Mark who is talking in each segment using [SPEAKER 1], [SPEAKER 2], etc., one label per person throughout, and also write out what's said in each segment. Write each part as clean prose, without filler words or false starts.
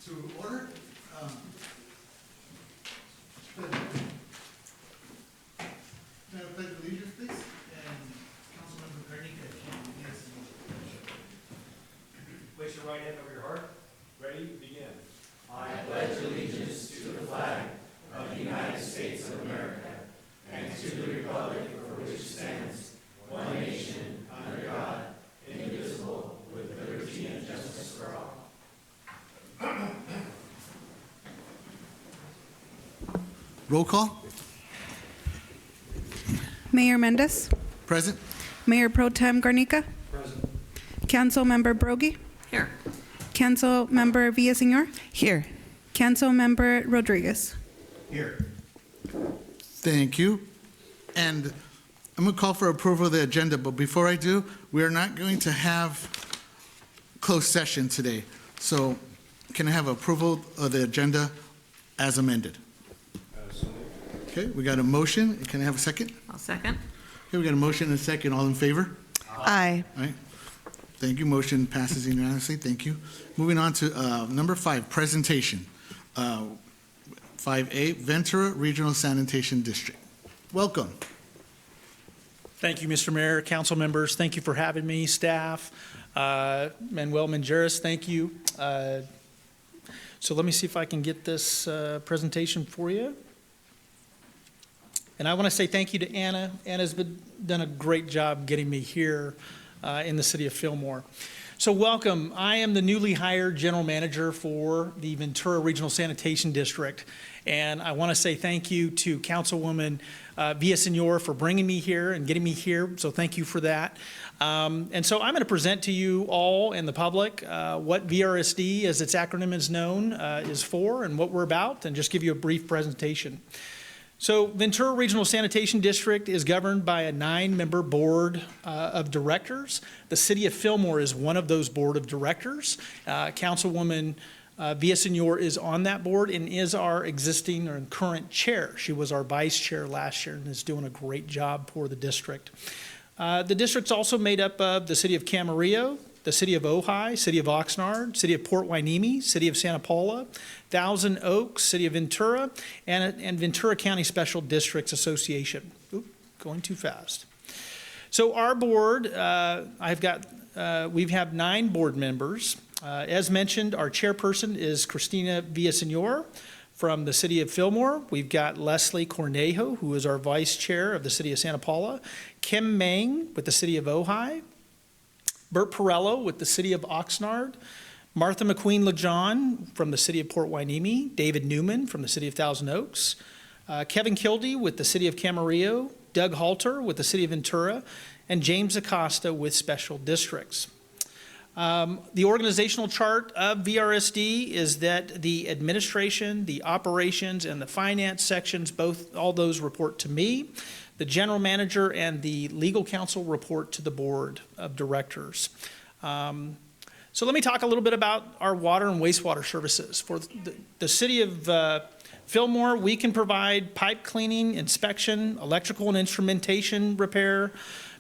[SPEAKER 1] To order. May I pledge allegiance, please? And Councilmember Carnica, if you can lead us in the
[SPEAKER 2] Place your right hand over your heart. Ready? Begin.
[SPEAKER 3] I pledge allegiance to the flag of the United States of America and to the republic for which it stands, one nation, under God, indivisible, with liberty and justice for all.
[SPEAKER 1] roll call.
[SPEAKER 4] Mayor Mendez,
[SPEAKER 1] Present.
[SPEAKER 4] Mayor Pro Tem Garnica,
[SPEAKER 2] Present.
[SPEAKER 4] Council Member Brogy,
[SPEAKER 5] Here.
[SPEAKER 4] Council Member Villaseñor,
[SPEAKER 5] Here.
[SPEAKER 4] Council Member Rodriguez.
[SPEAKER 1] Here. Thank you. And I'm going to call for approval of the agenda, but before I do, we are not going to have closed session today. So can I have approval of the agenda as amended?
[SPEAKER 2] So moved.
[SPEAKER 1] Okay, we got a motion. Can I have a second?
[SPEAKER 5] I'll second.
[SPEAKER 1] Okay, we got a motion and a second. All in favor?
[SPEAKER 5] Aye.
[SPEAKER 1] All right. Thank you. Motion passes unanimously. Thank you. Moving on to number 5, presentation. 5A, Ventura Regional Sanitation District. Welcome.
[SPEAKER 6] Thank you, Mr. Mayor, council members. Thank you for having me, staff. Manuel Menjeras, thank you. So let me see if I can get this presentation for you. And I want to say thank you to Anna. Anna's done a great job getting me here in the city of Fillmore. So welcome. I am the newly hired general manager for the Ventura Regional Sanitation District. And I want to say thank you to Councilwoman Villaseñor for bringing me here and getting me here. So thank you for that. And so I'm going to present to you all and the public what VRSD, as its acronym is known, is for and what we're about, and just give you a brief presentation. So Ventura Regional Sanitation District is governed by a 9-member board of directors. The city of Fillmore is one of those board of directors. Councilwoman Villaseñor is on that board and is our existing or current chair. She was our vice chair last year and is doing a great job for the district. The district's also made up of the city of Camarillo, the city of Ojai, city of Oxnard, city of Port Hueneme, city of Santa Paula, Thousand Oaks, city of Ventura, and Ventura County Special Districts Association. Oop, going too fast. So our board, we have 9 board members. As mentioned, our chairperson is Cristina Villaseñor from the city of Fillmore. We've got Leslie Cornejo, who is our vice chair of the city of Santa Paula, Kim Mang with the city of Ojai, Bert Perello with the city of Oxnard, Martha McQueen LeJohn from the city of Port Hueneme, David Newman from the city of Thousand Oaks, Kevin Kildee with the city of Camarillo, Doug Halter with the city of Ventura, and James Acosta with special districts. The organizational chart of VRSD is that the administration, the operations, and the finance sections, all those report to me. The general manager and the legal counsel report to the board of directors. So let me talk a little bit about our water and wastewater services. For the city of Fillmore, we can provide pipe cleaning, inspection, electrical and instrumentation repair,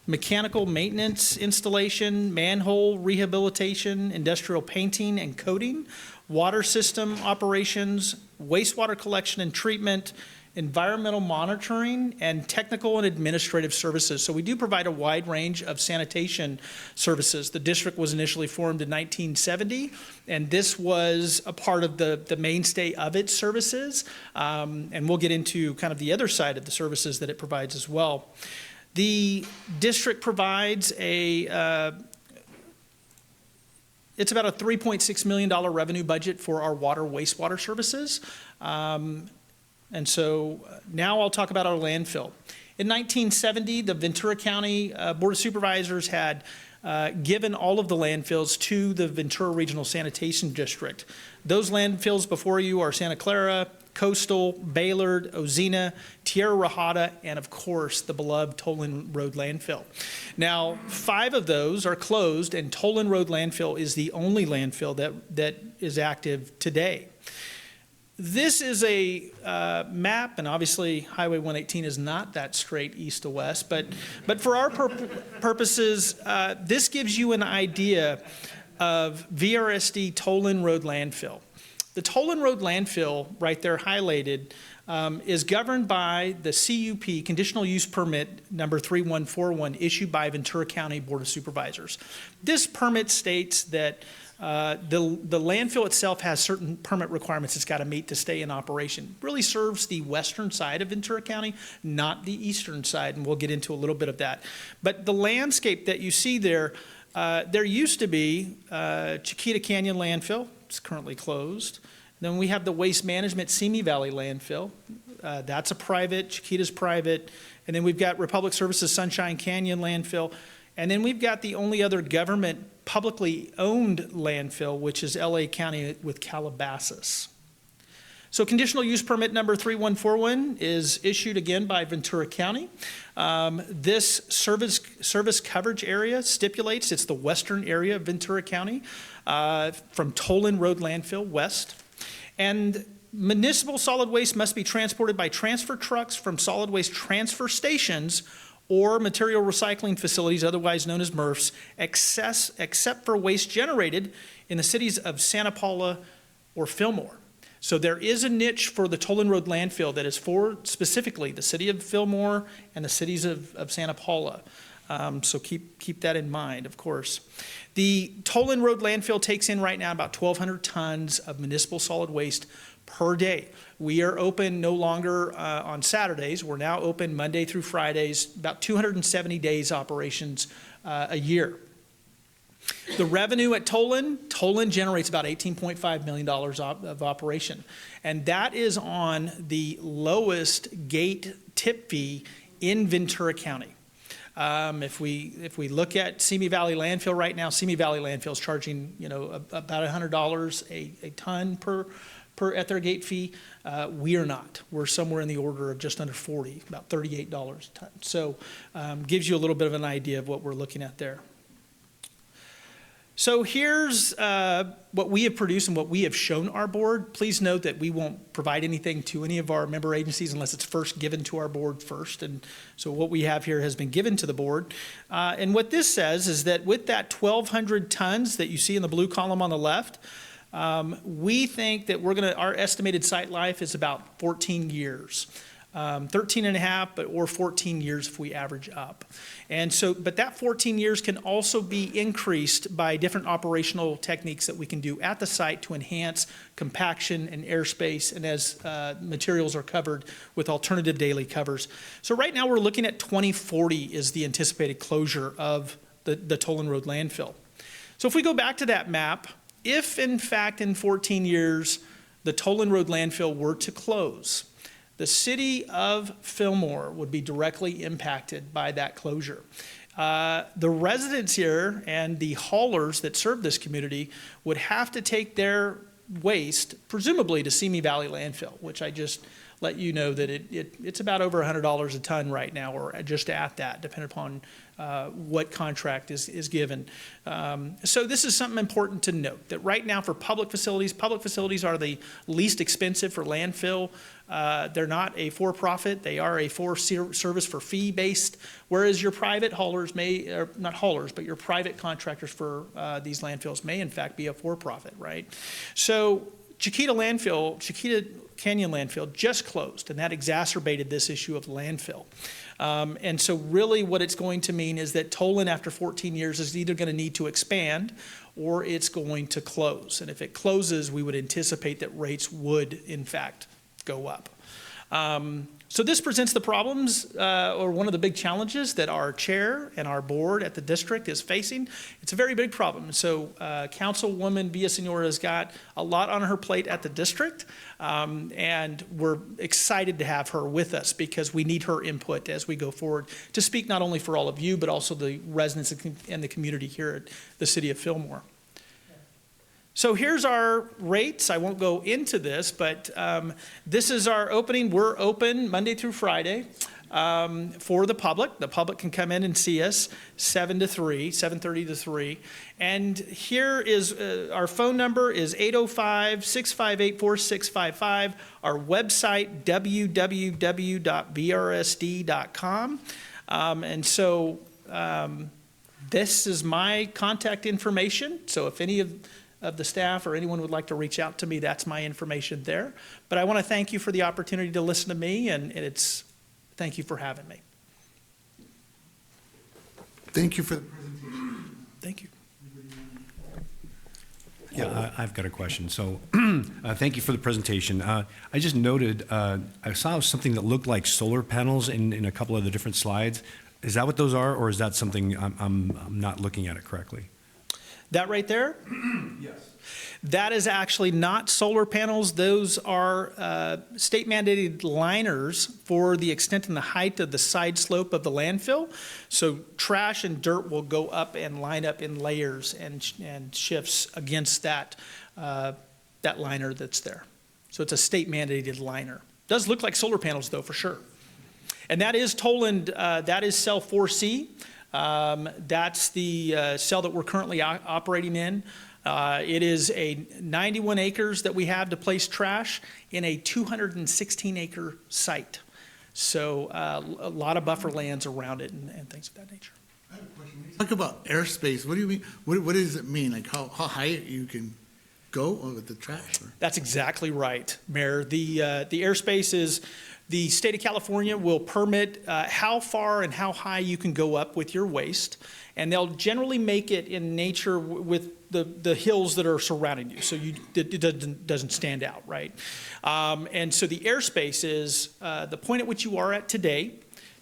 [SPEAKER 6] mechanical maintenance installation, manhole rehabilitation, industrial painting and coating, water system operations, wastewater collection and treatment, environmental monitoring, and technical and administrative services. So we do provide a wide range of sanitation services. The district was initially formed in 1970, and this was a part of the mainstay of its services. And we'll get into kind of the other side of the services that it provides as well. The district provides it's about a $3.6 million revenue budget for our water wastewater services. And so now I'll talk about our landfill. In 1970, the Ventura County Board of Supervisors had given all of the landfills to the Ventura Regional Sanitation District. Those landfills before you are Santa Clara, Coastal, Baylord, Ozina, Tierra Rajada, and of course, the beloved Tolan Road landfill. Now, 5 of those are closed, and Tolan Road landfill is the only landfill that is active today. This is a map, and obviously Highway 118 is not that straight east to west, but for our purposes, this gives you an idea of VRSD Tolan Road landfill. The Toland Road landfill, right there highlighted, is governed by the CUP, Conditional Use Permit number 3141, issued by Ventura County Board of Supervisors. This permit states that the landfill itself has certain permit requirements it's got to meet to stay in operation. Really serves the western side of Ventura County, not the eastern side, and we'll get into a little bit of that. But the landscape that you see there, there used to be Chiquita Canyon landfill. It's currently closed. Then we have the Waste Management Simi Valley landfill. That's a private, Chiquita's private. And then we've got Republic Services Sunshine Canyon landfill. And then we've got the only other government publicly owned landfill, which is LA County with Calabasas. So conditional use permit number 3141 is issued again by Ventura County. This service coverage area stipulates it's the western area of Ventura County from Toland Road landfill west. And municipal solid waste must be transported by transfer trucks from solid waste transfer stations or material recycling facilities, otherwise known as MRFs, except for waste generated in the cities of Santa Paula or Fillmore. So there is a niche for the Toland Road landfill that is for specifically the city of Fillmore and the cities of Santa Paula. So keep that in mind, of course. The Toland Road landfill takes in right now about 1,200 tons of municipal solid waste per day. We are open no longer on Saturdays. We're now open Monday through Fridays, about 270 days operations a year. The revenue at Toland generates about $18.5 million of operation. And that is on the lowest gate tip fee in Ventura County. If we look at Simi Valley landfill right now, Simi Valley landfill is charging about $100 a ton per at their gate fee. We are not. We're somewhere in the order of just under 40, about $38 a ton. So gives you a little bit of an idea of what we're looking at there. So here's what we have produced and what we have shown our board. Please note that we won't provide anything to any of our member agencies unless it's first given to our board first. And so what we have here has been given to the board. And what this says is that with that 1,200 tons that you see in the blue column on the left, we think that our estimated site life is about 14 years. 13 and a half, or 14 years if we average up. And so, but that 14 years can also be increased by different operational techniques that we can do at the site to enhance compaction and airspace, and as materials are covered with alternative daily covers. So right now we're looking at 2040 is the anticipated closure of the Toland Road landfill. So if we go back to that map, if in fact in 14 years the Toland Road landfill were to close, the city of Fillmore would be directly impacted by that closure. The residents here and the haulers that serve this community would have to take their waste, presumably to Simi Valley landfill, which I just let you know that it's about over $100 a ton right now, or just at that, depending upon what contract is given. So this is something important to note, that right now for public facilities are the least expensive for landfill. They're not a for-profit, they are a for-service for fee-based, whereas your private haulers or not haulers, but your private contractors for these landfills may in fact be a for-profit, right? So Chiquita Canyon landfill just closed, and that exacerbated this issue of landfill. And so really what it's going to mean is that Toland after 14 years is either going to need to expand or it's going to close. And if it closes, we would anticipate that rates would in fact go up. So this presents the problems, or one of the big challenges that our chair and our board at the district is facing. It's a very big problem. So Councilwoman Villasenor has got a lot on her plate at the district, and we're excited to have her with us because we need her input as we go forward to speak not only for all of you, but also the residents and the community here at the city of Fillmore. So here's our rates. I won't go into this, but this is our opening. We're open Monday through Friday for the public. The public can come in and see us 7 to 3, 7:30 to 3. And here is our phone number is 805-658-4655. Our website, www.vrsd.com. And so this is my contact information. So if any of of the staff or anyone would like to reach out to me, that's my information there. But I want to thank you for the opportunity to listen to me, and thank you for having me.
[SPEAKER 1] Thank you for the presentation.
[SPEAKER 6] Thank you.
[SPEAKER 5] Yeah, I've got a question. So thank you for the presentation. I just noted, I saw something that looked like solar panels in a couple of the different slides. Is that what those are, or is that something I'm not looking at it correctly?
[SPEAKER 6] That right there?
[SPEAKER 5] Yes.
[SPEAKER 6] That is actually not solar panels. Those are state mandated liners for the extent and the height of the side slope of the landfill. So trash and dirt will go up and line up in layers and shifts against that liner that's there. So it's a state mandated liner. Does look like solar panels though, for sure. And that is Toland, that is cell 4C. That's the cell that we're currently operating in. It is a 91 acres that we have to place trash in a 216-acre site. So a lot of buffer lands around it and things of that nature.
[SPEAKER 1] I have a question. When you talk about airspace, what do you mean? What does it mean? Like how high you can go with the trash?
[SPEAKER 6] That's exactly right, Mayor. The airspace is, the state of California will permit how far and how high you can go up with your waste, and they'll generally make it in nature with the hills that are surrounding you, so it doesn't stand out, right? And so the airspace is the point at which you are at today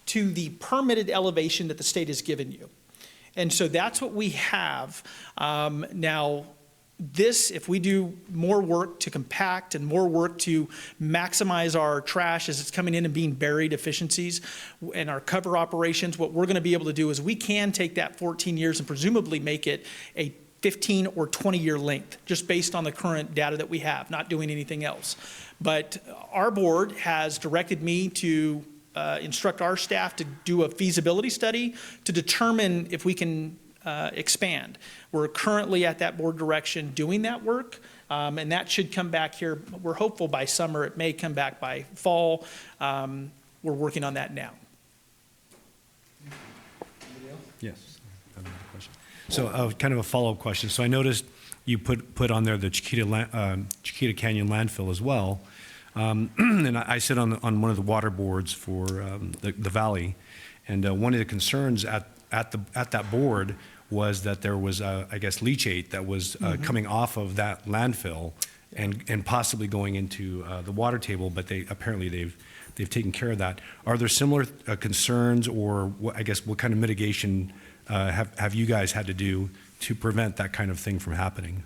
[SPEAKER 6] to the permitted elevation that the state has given you. And so that's what we have. Now, this, if we do more work to compact and more work to maximize our trash as it's coming in and being buried efficiencies and our cover operations, what we're going to be able to do is we can take that 14 years and presumably make it a 15 or 20-year length, just based on the current data that we have, not doing anything else. But our board has directed me to instruct our staff to do a feasibility study to determine if we can expand. We're currently at that board direction doing that work, and that should come back here. We're hopeful by summer. It may come back by fall. We're working on that now.
[SPEAKER 5] Yes. I have another question. So kind of a follow-up question. So I noticed you put on there the Chiquita Canyon landfill as well. And I sit on one of the water boards for the valley, and one of the concerns at that board was that there was, I guess, leachate that was coming off of that landfill and possibly going into the water table, but apparently they've taken care of that. Are there similar concerns, or I guess what kind of mitigation have you guys had to do to prevent that kind of thing from happening?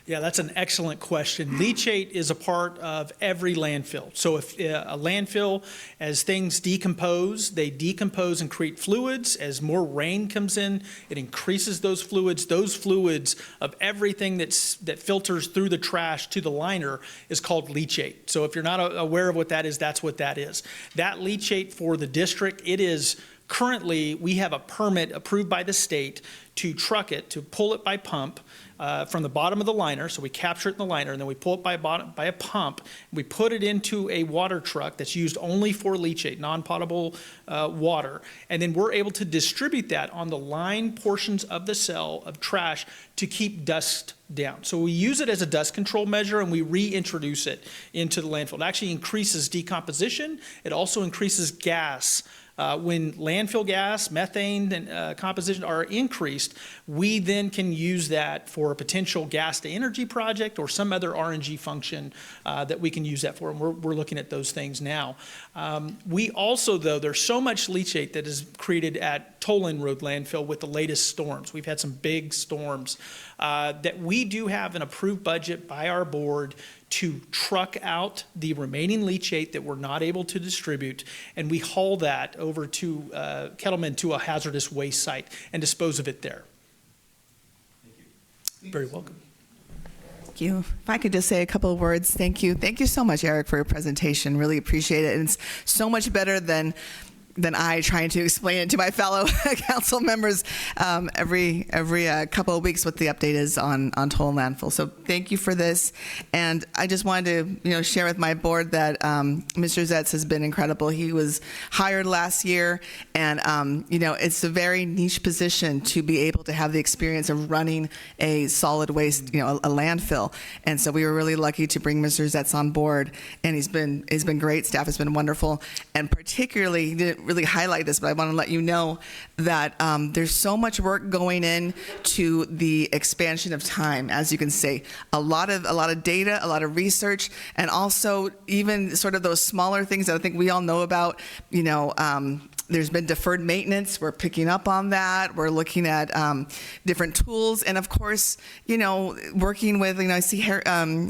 [SPEAKER 6] Yeah, that's an excellent question. Leachate is a part of every landfill. So if a landfill, as things decompose, they decompose and create fluids. As more rain comes in, it increases those fluids. Those fluids of everything that filters through the trash to the liner is called leachate. So if you're not aware of what that is, that's what that is. That leachate for the district, it is currently, we have a permit approved by the state to truck it, to pull it by pump from the bottom of the liner. So we capture it in the liner, and then we pull it by a pump. We put it into a water truck that's used only for leachate, non-potable water. And then we're able to distribute that on the line portions of the cell of trash to keep dust down. So we use it as a dust control measure, and we reintroduce it into the landfill. It actually increases decomposition. It also increases gas. When landfill gas, methane, and composition are increased, we then can use that for a potential gas to energy project or some other RNG function that we can use that for. And we're looking at those things now. We also, though, there's so much leachate that is created at Toland Road landfill with the latest storms. We've had some big storms that we do have an approved budget by our board to truck out the remaining leachate that we're not able to distribute, and we haul that over to Kettleman to a hazardous waste site and dispose of it there. Thank you. Very welcome.
[SPEAKER 7] Thank you. If I could just say a couple of words, thank you. Thank you so much, Eric, for your presentation. Really appreciate it. And it's so much better than than I trying to explain it to my fellow council members every couple of weeks what the update is on total landfill. So thank you for this. And I just wanted to share with my board that Mr. Zetz has been incredible. He was hired last year, and it's a very niche position to be able to have the experience of running a solid waste, a landfill. And so we were really lucky to bring Mr. Zetz on board, and he's been great. Staff has been wonderful, and particularly, he didn't really highlight this, but I want to let you know that there's so much work going in to the expansion of time. As you can see, a lot of data, a lot of research, and also even sort of those smaller things that I think we all know about. There's been deferred maintenance. We're picking up on that. We're looking at different tools, and of course, working with I see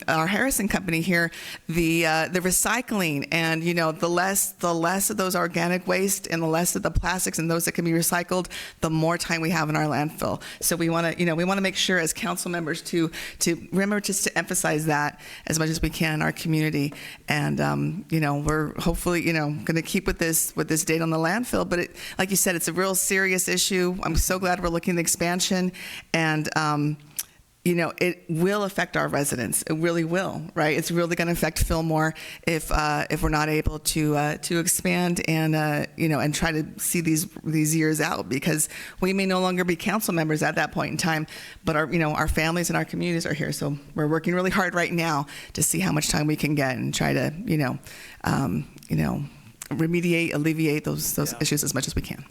[SPEAKER 7] our Harrison company here, the recycling, and the less of those organic waste and the less of the plastics and those that can be recycled, the more time we have in our landfill. So we want to make sure as council members to remember just to emphasize that as much as we can in our community, and we're hopefully going to keep with this date on the landfill. But like you said, it's a real serious issue. I'm so glad we're looking at the expansion, and it will affect our residents. It really will, right? It's really going to affect Fillmore if we're not able to expand and and try to see these years out, because we may no longer be council members at that point in time, but our families and our communities are here. So we're working really hard right now to see how much time we can get and try to remediate, alleviate those issues as much as we can.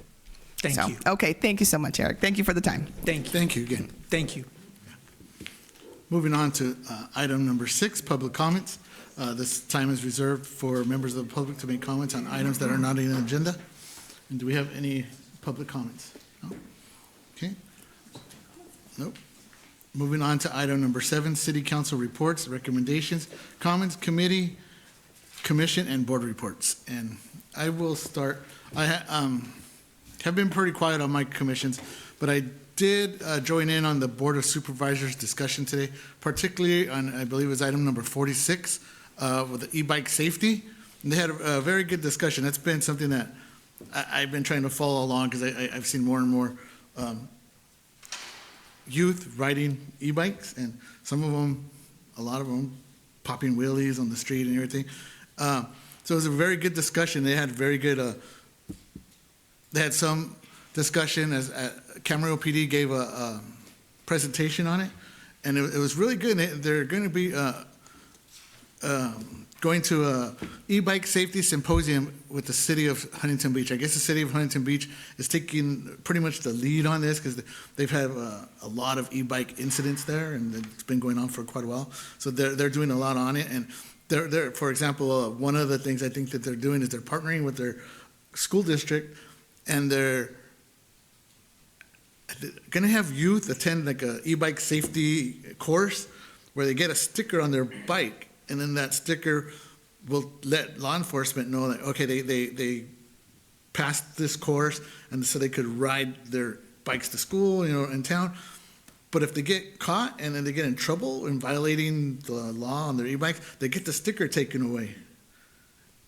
[SPEAKER 6] Thank you.
[SPEAKER 7] Okay, thank you so much, Eric. Thank you for the time.
[SPEAKER 6] Thank you.
[SPEAKER 1] Thank you again.
[SPEAKER 6] Thank you.
[SPEAKER 1] Moving on to item number 6, public comments. This time is reserved for members of the public to make comments on items that are not on the agenda. And do we have any public comments? No? Okay. Nope. Moving on to item number 7, city council reports, recommendations, comments, committee, commission, and board reports. And I will start. I have been pretty quiet on my commissions, but I did join in on the Board of Supervisors discussion today, particularly on, I believe it was item number 46, with the e-bike safety. And they had a very good discussion. That's been something that I've been trying to follow along, because I've seen more and more youth riding e-bikes, and some of them, a lot of them, popping wheelies on the street and everything. So it was a very good discussion. They had very good, they had some discussion as Camarillo PD gave a presentation on it, and it was really good. They're going to be going to a e-bike safety symposium with the city of Huntington Beach. I guess the city of Huntington Beach is taking pretty much the lead on this, because they've had a lot of e-bike incidents there, and it's been going on for quite a while. So they're doing a lot on it, and they're for example, one of the things I think that they're doing is they're partnering with their school district, and they're going to have youth attend like a e-bike safety course where they get a sticker on their bike, and then that sticker will let law enforcement know that, okay, they passed this course, and so they could ride their bikes to school, in town. But if they get caught and then they get in trouble in violating the law on their e-bikes, they get the sticker taken away.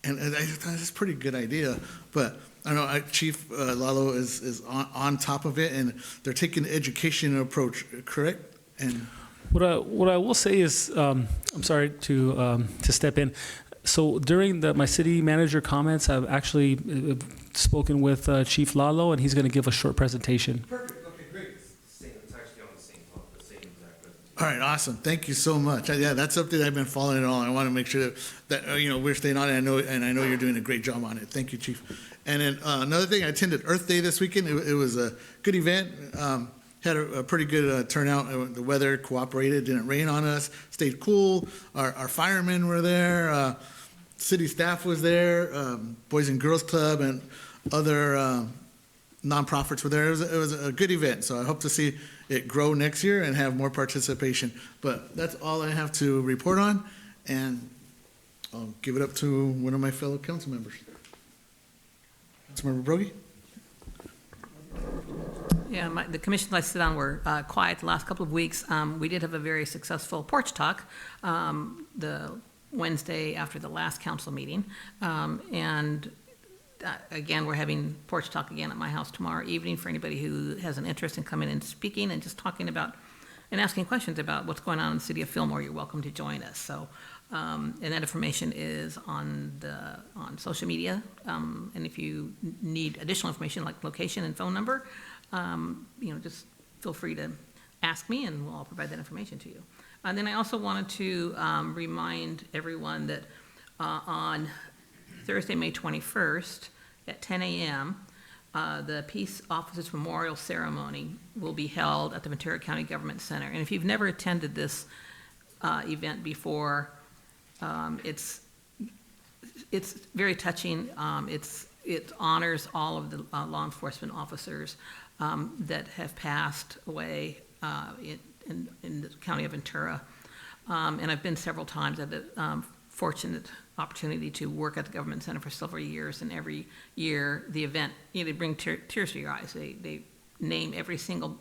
[SPEAKER 1] And I thought that's a pretty good idea. But I don't know, Chief Lalo is on top of it, and they're taking the education approach, correct? And
[SPEAKER 8] what I will say is, I'm sorry to step in. So during my city manager comments, I've actually spoken with Chief Lalo, and he's going to give a short presentation.
[SPEAKER 2] Perfect. Okay, great. It's actually on the same exact presentation.
[SPEAKER 1] all right, awesome. Thank you so much. Yeah, that's something I've been following along. I want to make sure that we're staying on it. I know you're doing a great job on it. Thank you, Chief. And then another thing, I attended Earth Day this weekend. It was a good event. Had a pretty good turnout. The weather cooperated, didn't rain on us, stayed cool. Our firemen were there. City staff was there. Boys and Girls Club and other nonprofits were there. It was a good event. So I hope to see it grow next year and have more participation. But that's all I have to report on. And I'll give it up to one of my fellow council members. Councilmember Brogy?
[SPEAKER 9] Yeah, the commissions I sit on were quiet the last couple of weeks. We did have a very successful porch talk the Wednesday after the last council meeting. And again, we're having Porch Talk again at my house tomorrow evening for anybody who has an interest in coming and speaking and just talking about and asking questions about what's going on in the city of Fillmore. You're welcome to join us. So, and that information is on social media. And if you need additional information like location and phone number, just feel free to ask me and we'll provide that information to you. And then I also wanted to remind everyone that on Thursday, May 21st at 10 a.m., the Peace Officers Memorial Ceremony will be held at the Ventura County Government Center. And if you've never attended this event before, it's very touching. It honors all of the law enforcement officers that have passed away in the county of Ventura. And I've been several times. I've had the fortunate opportunity to work at the government center for several years, and every year the event, they bring tears to your eyes. They name every single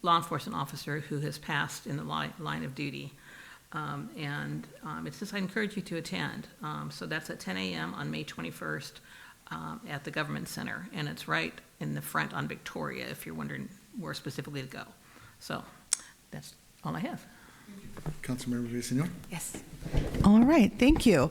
[SPEAKER 9] law enforcement officer who has passed in the line of duty. It's just, I encourage you to attend. So that's at 10 a.m. on May 21st at the government center, and it's right in the front on Victoria if you're wondering where specifically to go. So that's all I have.
[SPEAKER 1] Councilmember Villaseñor?
[SPEAKER 7] Yes. All right, thank you.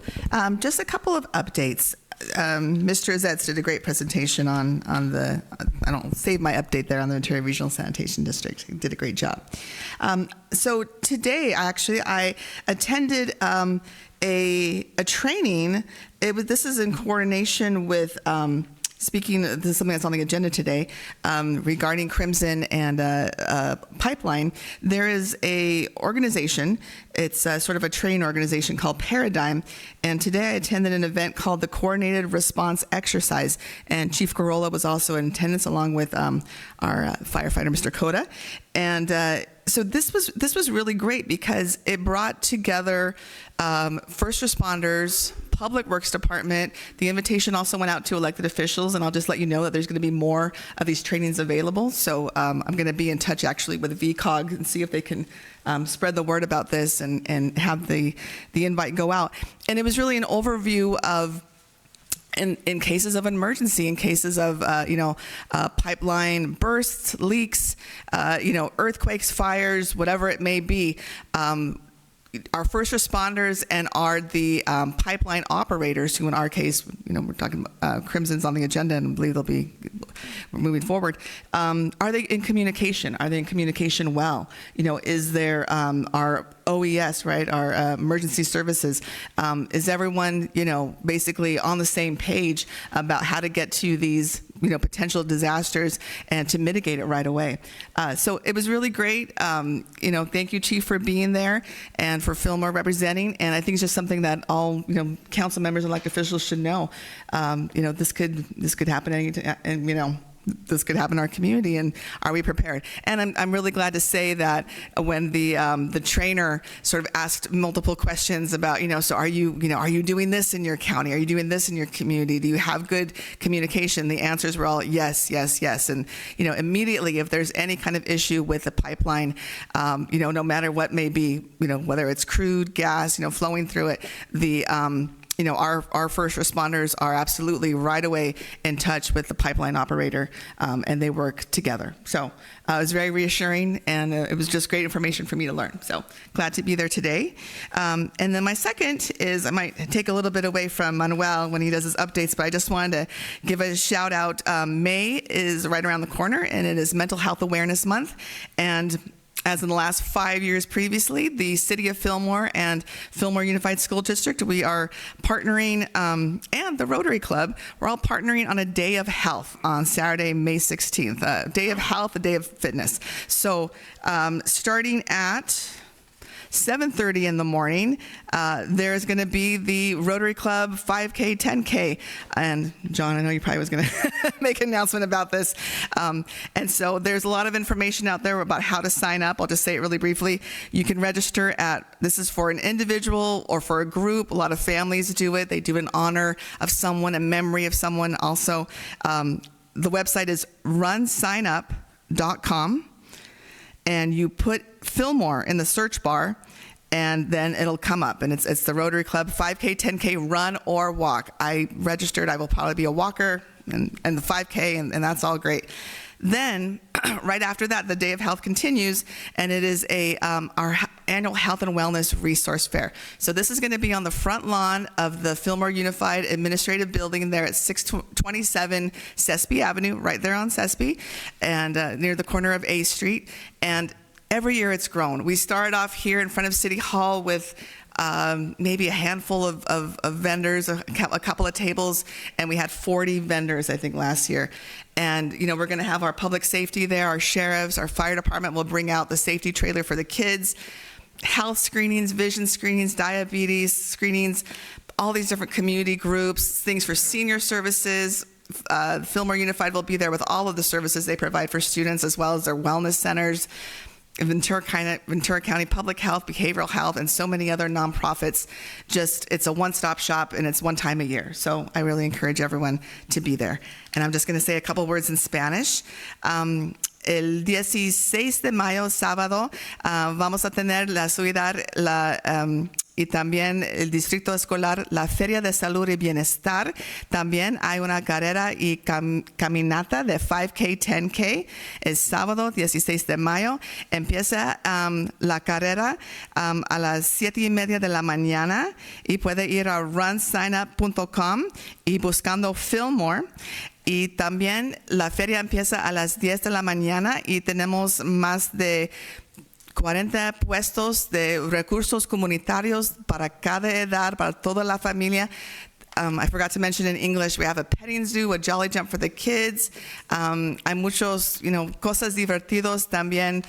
[SPEAKER 7] Just a couple of updates. Mr. Zetz did a great presentation on the, I don't save my update there on the Ventura Regional Sanitation District. He did a great job. So today, actually, I attended a training. This is in coordination with speaking, this is something that's on the agenda today, regarding Crimson and Pipeline. There is a organization, it's sort of a training organization called Paradigm, and today I attended an event called the Coordinated Response Exercise, and Chief Garola was also in attendance along with our firefighter, Mr. Coda. And so this was really great because it brought together first responders, Public Works Department. The invitation also went out to elected officials, and I'll just let you know that there's going to be more of these trainings available. So I'm going to be in touch actually with VCOG and see if they can spread the word about this and have the invite go out. And it was really an overview of in cases of emergency, in cases of pipeline bursts, leaks, earthquakes, fires, whatever it may be. Our first responders and are the pipeline operators, who in our case, we're talking Crimson's on the agenda and I believe they'll be moving forward. Are they in communication? Are they in communication well? Is there our OES, right, our emergency services, is everyone, basically on the same page about how to get to these potential disasters and to mitigate it right away. So it was really great. Thank you, Chief, for being there and for Fillmore representing. And I think it's just something that all, council members and elected officials should know. This could happen anytime, and, this could happen in our community, and are we prepared? And I'm really glad to say that when the trainer sort of asked multiple questions about, so are you doing this in your county? Are you doing this in your community? Do you have good communication? The answers were all yes, yes, yes. And, immediately if there's any kind of issue with the pipeline, no matter what may be, whether it's crude, gas, flowing through it, our first responders are absolutely right away in touch with the pipeline operator, and they work together. So it was very reassuring, and it was just great information for me to learn. So glad to be there today. And then my second is, I might take a little bit away from Manuel when he does his updates, but I just wanted to give a shout out. May is right around the corner, and it is Mental Health Awareness Month. And as in the last 5 years previously, the City of Fillmore and Fillmore Unified School District, we are partnering, and the Rotary Club, we're all partnering on a Day of Health on Saturday, May 16th. A Day of Health, a Day of Fitness. So starting at 7:30 in the morning, there's going to be the Rotary Club 5K, 10K. And John, I know you probably was going to make an announcement about this. And so there's a lot of information out there about how to sign up. I'll just say it really briefly. You can register this is for an individual or for a group. A lot of families do it. They do it in honor of someone, in memory of someone also. The website is runsignup.com. And you put Fillmore in the search bar, and then it'll come up, and it's the Rotary Club 5K, 10K run or walk. I registered. I will probably be a walker and the 5K, and that's all great. Then, right after that, the Day of Health continues, and it is our annual Health and Wellness Resource Fair. So this is going to be on the front lawn of the Fillmore Unified Administrative Building there at 627 Sespe Avenue, right there on Sespe, and near the corner of A Street. And every year it's grown. We started off here in front of City Hall with maybe a handful of vendors, a couple of tables, and we had 40 vendors, I think, last year. And, we're going to have our public safety there, our sheriffs, our fire department will bring out the safety trailer for the kids, health screenings, vision screenings, diabetes screenings, all these different community groups, things for senior services. Fillmore Unified will be there with all of the services they provide for students, as well as their wellness centers, Ventura County Public Health, Behavioral Health, and so many other nonprofits. It's a one-stop shop, and it's one time a year. So I really encourage everyone to be there. And I'm just going to say a couple words in Spanish. El 16 de mayo, sábado, vamos a tener la ciudad y también el distrito escolar, la Feria de Salud y Bienestar. También hay una carrera y caminata de 5K, 10K. El sábado 16 de mayo empieza la carrera a las 7:30 de la mañana y puede ir a runsignup.com y buscando Fillmore. Y también la feria empieza a las 10 de la mañana y tenemos más de 40 puestos de recursos comunitarios para cada edad, para toda la familia. I forgot to mention in English, we have a petting zoo, a jolly jump for the kids. Hay muchos, cosas divertidos también,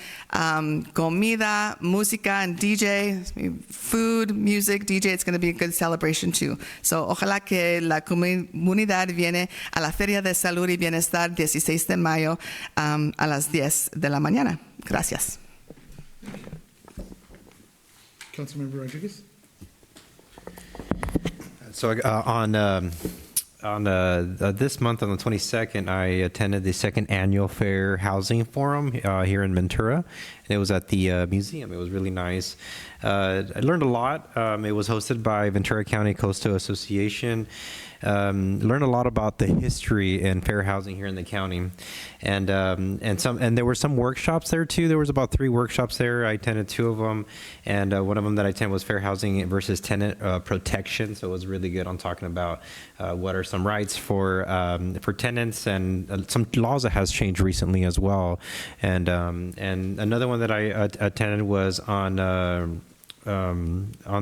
[SPEAKER 7] comida, música, and DJ, food, music, DJ. It's going to be a good celebration too. So, ojalá que la comunidad viene a la Feria de Salud y Bienestar 16 de mayo a las 10 de la mañana. Gracias.
[SPEAKER 1] Councilmember Rodriguez?
[SPEAKER 10] So on this month, on the 22nd, I attended the second annual Fair Housing Forum here in Ventura, and it was at the museum. It was really nice. I learned a lot. It was hosted by Ventura County Coastal Association. Learned a lot about the history and fair housing here in the county, and there were some workshops there too. There was about 3 workshops there. I attended 2 of them, and one of them that I attended was fair housing versus tenant protection. So it was really good on talking about what are some rights for tenants and some laws that has changed recently as well. And another one that I attended was on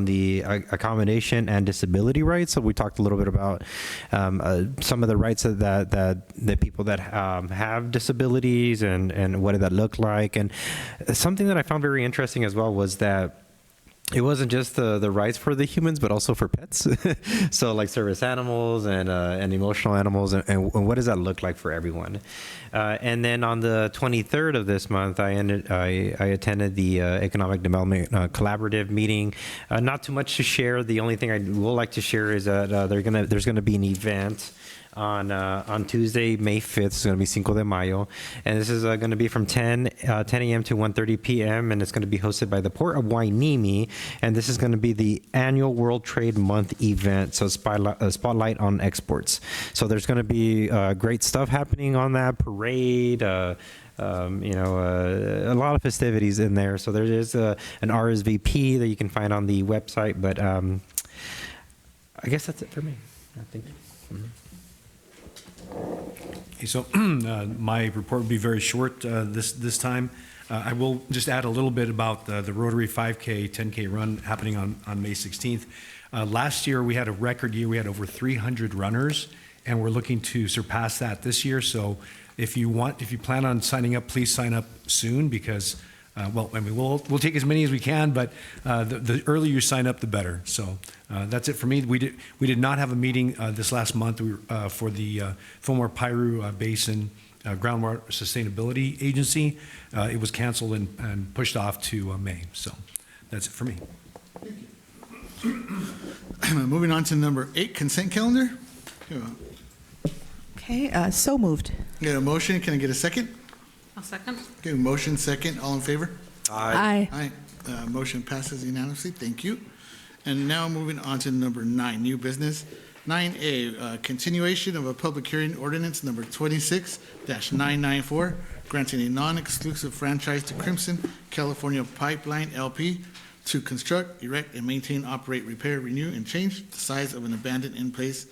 [SPEAKER 10] the accommodation and disability rights. So we talked a little bit about some of the rights that the people that have disabilities and what did that look like. And something that I found very interesting as well was that it wasn't just the rights for the humans, but also for pets. So like service animals and emotional animals, and what does that look like for everyone? And then on the 23rd of this month, I attended the Economic Development Collaborative meeting. Not too much to share. The only thing I will like to share is that there's gonna be an event on Tuesday, May 5th. It's going to be Cinco de Mayo. And this is going to be from 10 a.m. to 1:30 p.m. And it's going to be hosted by the Port of Hueneme. And this is going to be the annual World Trade Month event. So spotlight on exports. So there's going to be great stuff happening on that parade. A lot of festivities in there. So there is an RSVP that you can find on the website. But I guess that's it for me. Thank you. Mm-hmm.
[SPEAKER 5] Okay, so my report will be very short this time. I will just add a little bit about the Rotary 5K, 10K run happening on May 16th. Last year, we had a record year. We had over 300 runners, and we're looking to surpass that this year. So if you plan on signing up, please sign up soon because, we'll take as many as we can, but the earlier you sign up, the better. So that's it for me. We did not have a meeting this last month for the Fillmore Piru Basin Groundwater Sustainability Agency. It was canceled and pushed off to May. So that's it for me.
[SPEAKER 1] Moving on to number 8, consent calendar.
[SPEAKER 7] Okay, so moved.
[SPEAKER 1] Get a motion. Can I get a second?
[SPEAKER 9] I'll second.
[SPEAKER 1] Okay, motion second. All in favor?
[SPEAKER 4] Aye.
[SPEAKER 1] Aye. Motion passes unanimously. Thank you. And now moving on to number 9, new business. 9A, continuation of a public hearing ordinance number 26-994, granting a non-exclusive franchise to Crimson California Pipeline LP to construct, erect, and maintain, operate, repair, renew, and change the size of an abandoned in place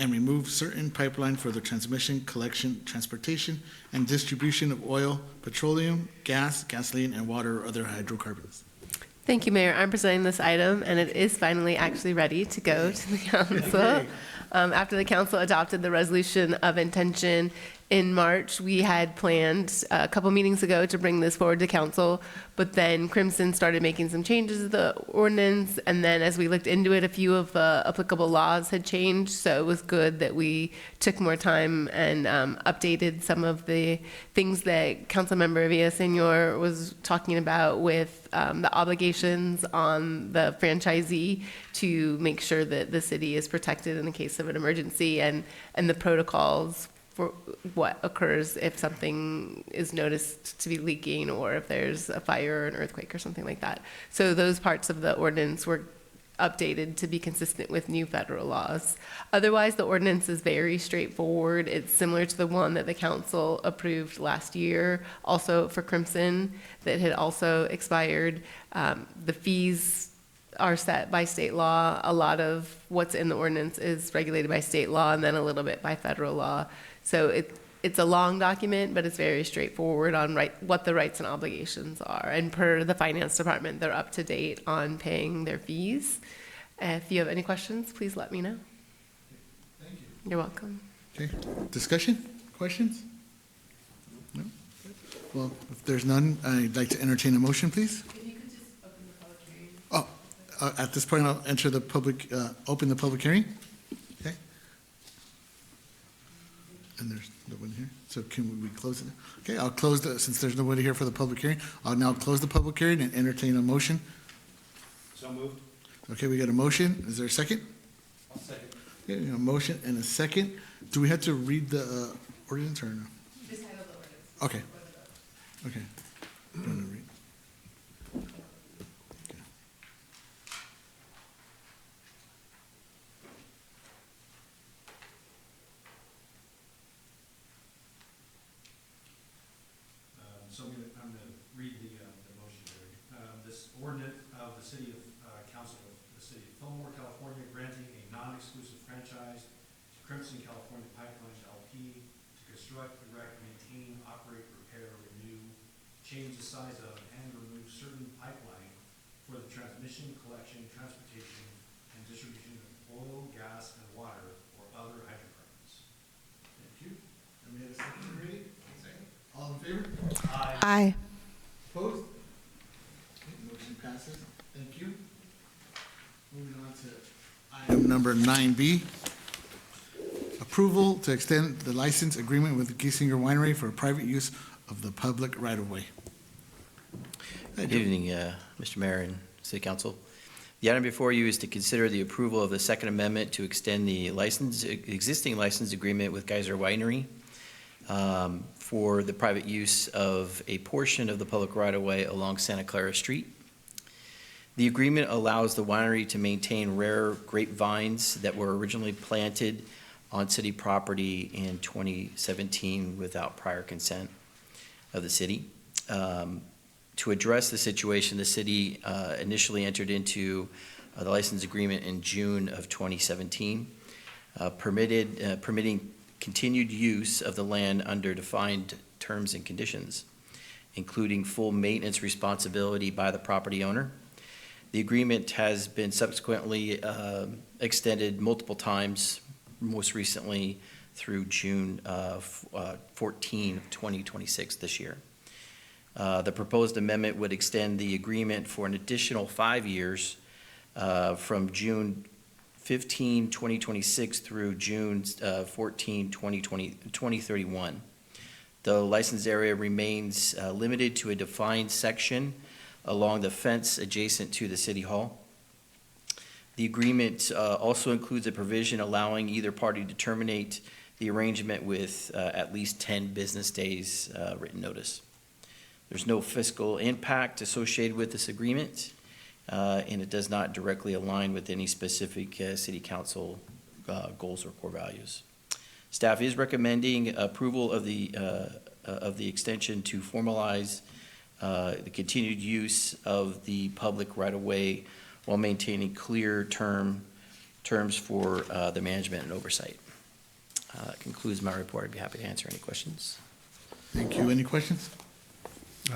[SPEAKER 1] and remove certain pipeline for the transmission, collection, transportation, and distribution of oil, petroleum, gas, gasoline, and water or other hydrocarbons.
[SPEAKER 11] Thank you, Mayor. I'm presenting this item, and it is finally actually ready to go to the council.
[SPEAKER 1] Okay.
[SPEAKER 11] After the council adopted the resolution of intention in March, we had planned a couple meetings ago to bring this forward to council, but then Crimson started making some changes to the ordinance, and then as we looked into it, a few of the applicable laws had changed, so it was good that we took more time and updated some of the things that Councilmember Villaseñor was talking about with the obligations on the franchisee to make sure that the city is protected in the case of an emergency, and the protocols for what occurs if something is noticed to be leaking or if there's a fire or an earthquake or something like that. So those parts of the ordinance were updated to be consistent with new federal laws. Otherwise, the ordinance is very straightforward. It's similar to the one that the council approved last year, also for Crimson, that had also expired. The fees are set by state law. A lot of what's in the ordinance is regulated by state law and then a little bit by federal law. So it's a long document, but it's very straightforward on what the rights and obligations are. And per the finance department, they're up to date on paying their fees. If you have any questions, please let me know.
[SPEAKER 1] Thank you.
[SPEAKER 11] You're welcome.
[SPEAKER 1] Okay, discussion, questions? No? Well, if there's none, I'd like to entertain a motion, please.
[SPEAKER 11] If you could just open the public hearing.
[SPEAKER 1] At this point, I'll enter the public, open the public hearing. Okay? And there's no one here, so can we close it? Okay, I'll close since there's nobody here for the public hearing, I'll now close the public hearing and entertain a motion.
[SPEAKER 5] So moved.
[SPEAKER 1] Okay, we got a motion. Is there a second?
[SPEAKER 5] I'll second.
[SPEAKER 1] Okay, we got a motion and a second. Do we have to read the ordinance or no?
[SPEAKER 11] Just title the ordinance.
[SPEAKER 1] Okay. Okay. Do you want to read? Okay.
[SPEAKER 5] So I'm going to read the motion here. This ordinance of the City of Council of the City of Fillmore, California, granting a non-exclusive franchise to Crimson California Pipeline LP to construct, erect, maintain, operate, repair, renew, change the size of, and remove certain pipeline for the transmission, collection, transportation, and distribution of oil, gas, and water or other hydrocarbons.
[SPEAKER 1] Thank you. And we have a second reading? Second. All in favor?
[SPEAKER 7] Aye.
[SPEAKER 1] Opposed? Okay, motion passes. Thank you. Moving on to item number 9B. Approval to extend the license agreement with Giesinger Winery for private use of the public right-of-way.
[SPEAKER 12] Good evening, Mr. Mayor and City Council. The item before you is to consider the approval of the Second Amendment to extend the existing license agreement with Geyser Winery for the private use of a portion of the public right-of-way along Santa Clara Street. The agreement allows the winery to maintain rare grapevines that were originally planted on city property in 2017 without prior consent of the city. To address the situation, the city initially entered into the license agreement in June of 2017, permitting continued use of the land under defined terms and conditions, including full maintenance responsibility by the property owner. The agreement has been subsequently extended multiple times, most recently through June 14, 2026 this year. The proposed amendment would extend the agreement for an additional 5 years from June 15, 2026 through June 14, 2031. The license area remains limited to a defined section along the fence adjacent to the City Hall. The agreement also includes a provision allowing either party to terminate the arrangement with at least 10 business days written notice. There's no fiscal impact associated with this agreement, and it does not directly align with any specific city council goals or core values. Staff is recommending approval of the extension to formalize the continued use of the public right-of-way while maintaining clear terms for the management and oversight. Concludes my report. I'd be happy to answer any questions.
[SPEAKER 1] Thank you. Any questions?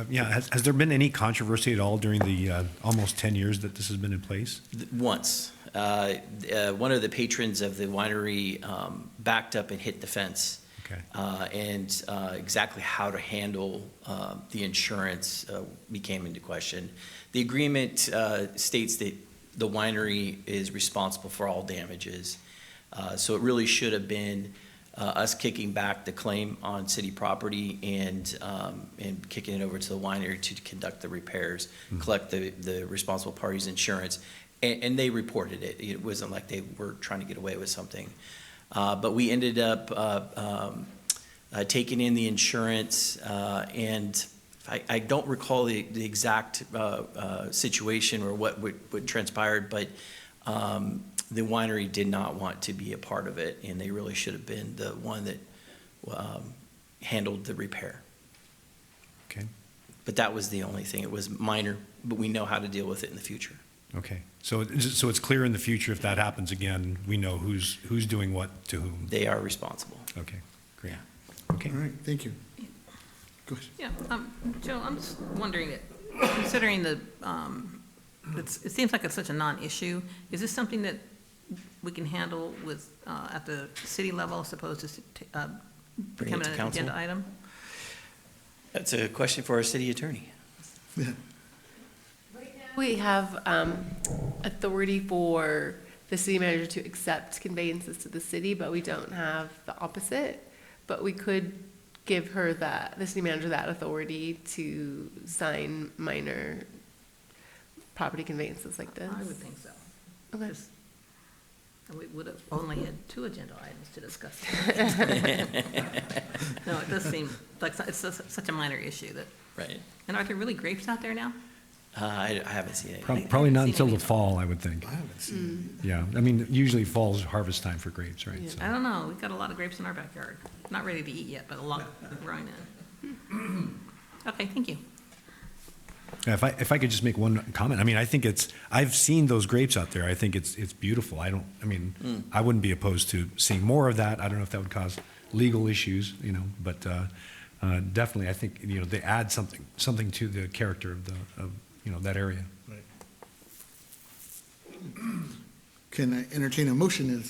[SPEAKER 5] Yeah, has there been any controversy at all during the almost 10 years that this has been in place?
[SPEAKER 12] Once, one of the patrons of the winery backed up and hit the fence.
[SPEAKER 5] Okay.
[SPEAKER 12] And exactly how to handle the insurance became into question. The agreement states that the winery is responsible for all damages. So it really should have been us kicking back the claim on city property and kicking it over to the winery to conduct the repairs, collect the responsible party's insurance. And they reported it. It wasn't like they were trying to get away with something. But we ended up taking in the insurance, and I don't recall the exact situation or what transpired, but the winery did not want to be a part of it, and they really should have been the one that handled the repair.
[SPEAKER 5] Okay.
[SPEAKER 12] But that was the only thing. It was minor, but we know how to deal with it in the future.
[SPEAKER 5] Okay. So it's clear in the future if that happens again, we know who's doing what to whom.
[SPEAKER 12] They are responsible.
[SPEAKER 5] Okay, great.
[SPEAKER 12] Yeah.
[SPEAKER 5] Okay.
[SPEAKER 1] All right, thank you. Go ahead.
[SPEAKER 9] Yeah, Joe, I'm just wondering, considering the, it seems like it's such a non-issue, is this something that we can handle with, at the city level as opposed to
[SPEAKER 12] Bring it
[SPEAKER 9] becoming
[SPEAKER 12] to
[SPEAKER 9] an
[SPEAKER 12] council?
[SPEAKER 9] agenda item?
[SPEAKER 12] That's a question for our city attorney.
[SPEAKER 1] Yeah.
[SPEAKER 11] We have authority for the city manager to accept conveyances to the city, but we don't have the opposite. But we could give her the city manager that authority to sign minor property conveyances like this.
[SPEAKER 9] I would think so.
[SPEAKER 11] Okay.
[SPEAKER 9] Just- We would have only had 2 agenda items to discuss. No, it does seem like it's such a minor issue that,
[SPEAKER 12] Right.
[SPEAKER 9] and are there really grapes out there now?
[SPEAKER 12] I haven't seen it.
[SPEAKER 5] Probably not
[SPEAKER 9] seen
[SPEAKER 5] until
[SPEAKER 9] any.
[SPEAKER 5] the fall, I would think.
[SPEAKER 1] I haven't seen
[SPEAKER 5] Yeah, I mean, usually fall's harvest time for grapes, right?
[SPEAKER 11] Yeah.
[SPEAKER 5] So-
[SPEAKER 9] I don't know, we've got a lot of grapes in our backyard. Not ready to eat yet, but a lot growing in. Okay, thank you.
[SPEAKER 5] Yeah, if I could just make one comment, I mean, I think I've seen those grapes out there. I think it's beautiful. I wouldn't be opposed to seeing more of that. I don't know if that would cause legal issues, but definitely I think, they add something to the character of that area.
[SPEAKER 1] Right. Can I entertain a motion?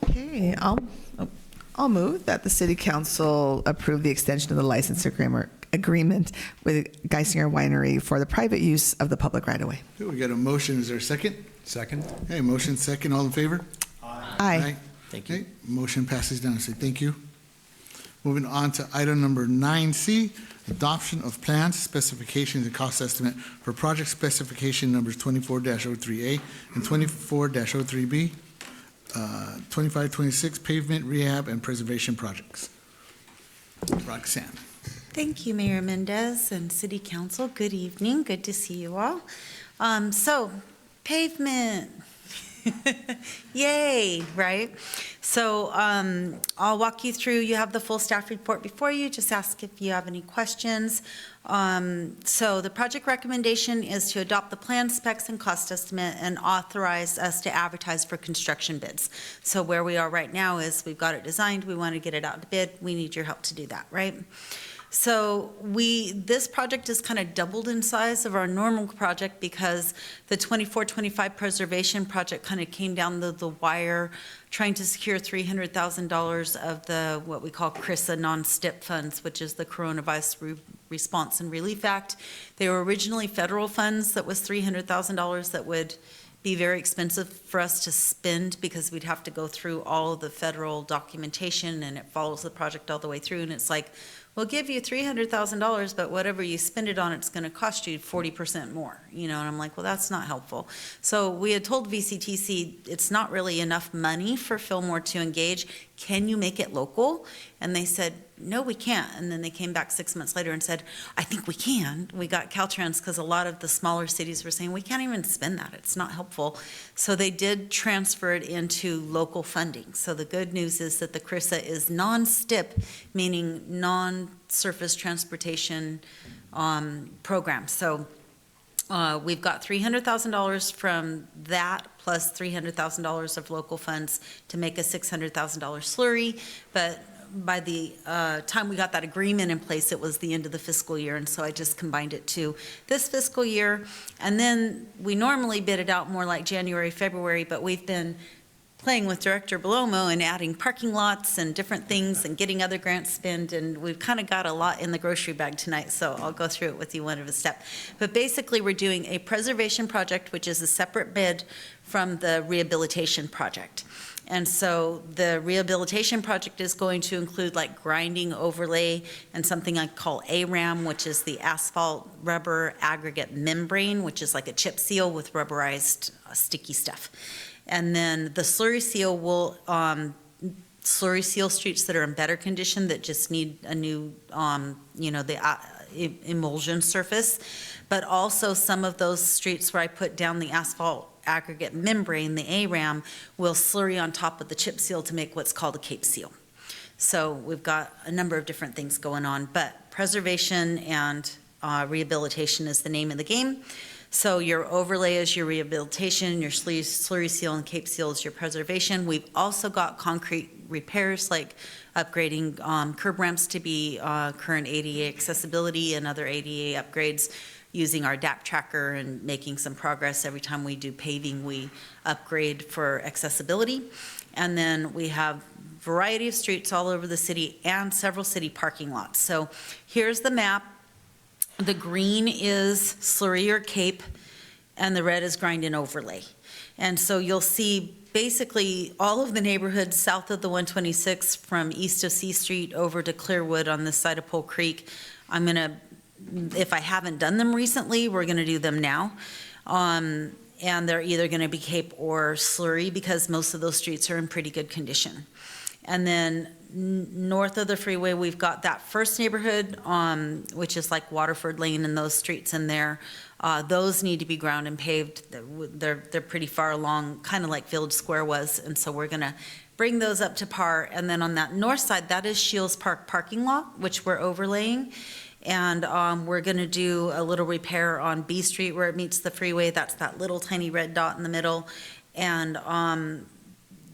[SPEAKER 7] Okay, I'll move that the city council approve the extension of the license agreement with Geisinger Winery for the private use of the public right-of-way.
[SPEAKER 1] Okay, we got a motion. Is there a second?
[SPEAKER 5] Second?
[SPEAKER 1] Okay, motion second. All in favor?
[SPEAKER 7] Aye.
[SPEAKER 12] Thank you.
[SPEAKER 1] Okay, motion passes unanimously. Thank you. Moving on to item number 9C, adoption of plans, specifications, and cost estimate for project specification numbers 24-03A and 24-03B, 2526 pavement rehab and preservation projects. Roxanne.
[SPEAKER 13] Thank you, Mayor Mendez and City Council. Good evening. Good to see you all. So, pavement. Yay, right? So I'll walk you through. You have the full staff report before you. Just ask if you have any questions. So the project recommendation is to adopt the plan, specs, and cost estimate and authorize us to advertise for construction bids. So where we are right now is we've got it designed. We want to get it out to bid. We need your help to do that, right? So this project is kind of doubled in size of our normal project because the 24-25 preservation project kind of came down the wire, trying to secure $300,000 of the, what we call CRISA non-STIP funds, which is the Coronavirus Response and Relief Act. They were originally federal funds that was $300,000 that would be very expensive for us to spend because we'd have to go through all of the federal documentation and it follows the project all the way through. And it's like we'll give you $300,000, but whatever you spend it on, it's going to cost you 40% more, you know, and I'm like, well, that's not helpful. So we had told VCTC, it's not really enough money for Fillmore to engage. Can you make it local? And they said, no, we can't. And then they came back 6 months later and said, I think we can. We got Caltrans because a lot of the smaller cities were saying, we can't even spend that. It's not helpful. So they did transfer it into local funding. So the good news is that the CRISA is non-STIP, meaning non-surface transportation program. So we've got $300,000 from that plus $300,000 of local funds to make a $600,000 slurry. But by the time we got that agreement in place, it was the end of the fiscal year, and so I just combined it to this fiscal year. And then we normally bid it out more like January, February, but we've been playing with Director Belomo and adding parking lots and different things and getting other grants spent, and we've kind of got a lot in the grocery bag tonight, so I'll go through it with you one at a step. But basically, we're doing a preservation project, which is a separate bid from the rehabilitation project. And so the rehabilitation project is going to include like grinding overlay and something I call ARAM, which is the asphalt rubber aggregate membrane, which is like a chip seal with rubberized sticky stuff. And then the slurry seal will slurry seal streets that are in better condition that just need a new, the emulsion surface. But also some of those streets where I put down the asphalt aggregate membrane, the ARAM, will slurry on top of the chip seal to make what's called a cape seal. So we've got a number of different things going on, but preservation and rehabilitation is the name of the game. So your overlay is your rehabilitation, your slurry seal and cape seal is your preservation. We've also got concrete repairs like upgrading curb ramps to be current ADA accessibility and other ADA upgrades, using our DAP tracker and making some progress. Every time we do paving, we upgrade for accessibility. And then we have variety of streets all over the city and several city parking lots. So here's the map. The green is slurry or cape, and the red is grind and overlay. And so you'll see basically all of the neighborhoods south of the 126 from east of C Street over to Clearwood on this side of Pole Creek. I'm gonna, if I haven't done them recently, we're gonna do them now. And they're either gonna be cape or slurry because most of those streets are in pretty good condition. And then north of the freeway, we've got that first neighborhood, which is like Waterford Lane and those streets in there. Those need to be ground and paved. They're pretty far along, kind of like Village Square was, and so we're gonna bring those up to par. And then on that north side, that is Shields Park parking lot, which we're overlaying. And we're gonna do a little repair on B Street where it meets the freeway. That's that little tiny red dot in the middle. And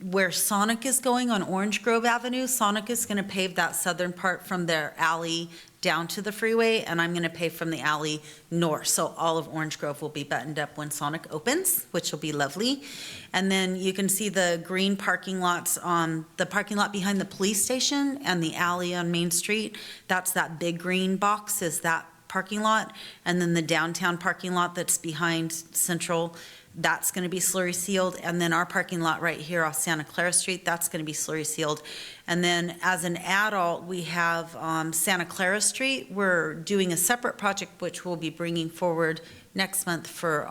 [SPEAKER 13] where Sonic is going on Orange Grove Avenue, Sonic is gonna pave that southern part from their alley down to the freeway, and I'm gonna pave from the alley north. So all of Orange Grove will be buttoned up when Sonic opens, which will be lovely. And then you can see the green parking lots on the parking lot behind the police station and the alley on Main Street. That's that big green box is that parking lot. And then the downtown parking lot that's behind Central, that's going to be slurry sealed. And then our parking lot right here off Santa Clara Street, that's going to be slurry sealed. And then as an adult, we have Santa Clara Street. We're doing a separate project, which we'll be bringing forward next month for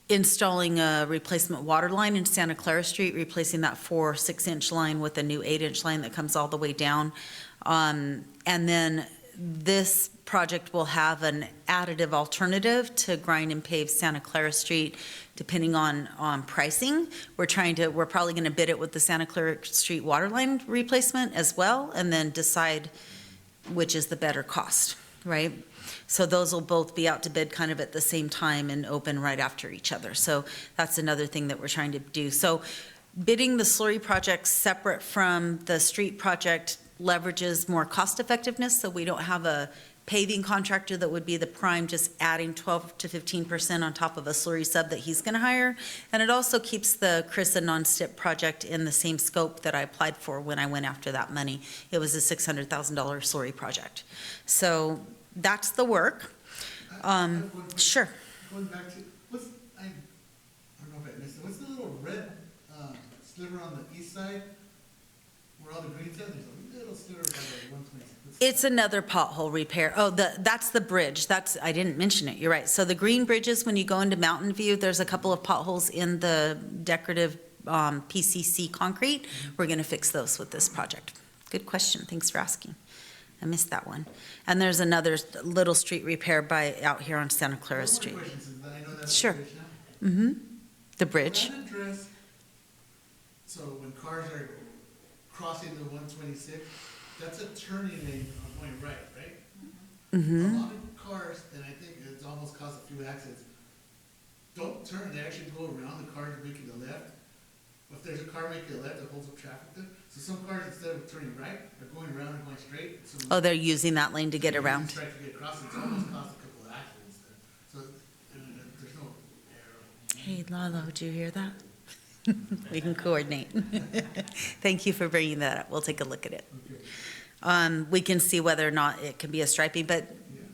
[SPEAKER 13] installing a replacement water line in Santa Clara Street, replacing that 4 6-inch line with a new 8-inch line that comes all the way down. And then this project will have an additive alternative to grind and pave Santa Clara Street, depending on pricing. We're probably going to bid it with the Santa Clara Street water line replacement as well, and then decide which is the better cost, right? So those will both be out to bid kind of at the same time and open right after each other. So that's another thing that we're trying to do. So bidding the slurry project separate from the street project leverages more cost effectiveness, so we don't have a paving contractor that would be the prime just adding 12 to 15% on top of a slurry sub that he's going to hire. And it also keeps the CRISA non-STIP project in the same scope that I applied for when I went after that money. It was a $600,000 slurry project. So that's the work. Sure.
[SPEAKER 1] Going back to, I don't know if I missed it, what's the little red sliver on the east side where all the greens are? There's a little
[SPEAKER 13] It's another pothole repair. Oh, that's the bridge. I didn't mention it. You're right. So the green bridges, when you go into Mountain View, there's a couple of potholes in the decorative PCC concrete. We're going to fix those with this project. Good question. Thanks for asking. I missed that one. And there's another little street repair out here on Santa Clara Street. Sure. Mm-hmm. The bridge.
[SPEAKER 1] Can that address, so when cars are crossing the 126, that's a turning lane going right?
[SPEAKER 13] Mm-hmm.
[SPEAKER 1] A lot of cars, and I think it's almost caused a few accidents, don't turn, they actually go around the cars making the left. If there's a car making a left, it holds up traffic there. So some cars, instead of turning right, are going around and going straight. So
[SPEAKER 13] Oh, they're using that lane to get around.
[SPEAKER 1] Try to get across, it's almost caused a couple of accidents there. So there's no error.
[SPEAKER 13] Hey, Lalo, did you hear that? We can coordinate. Thank you for bringing that up. We'll take a look at it. We can see whether or not it can be a striping, but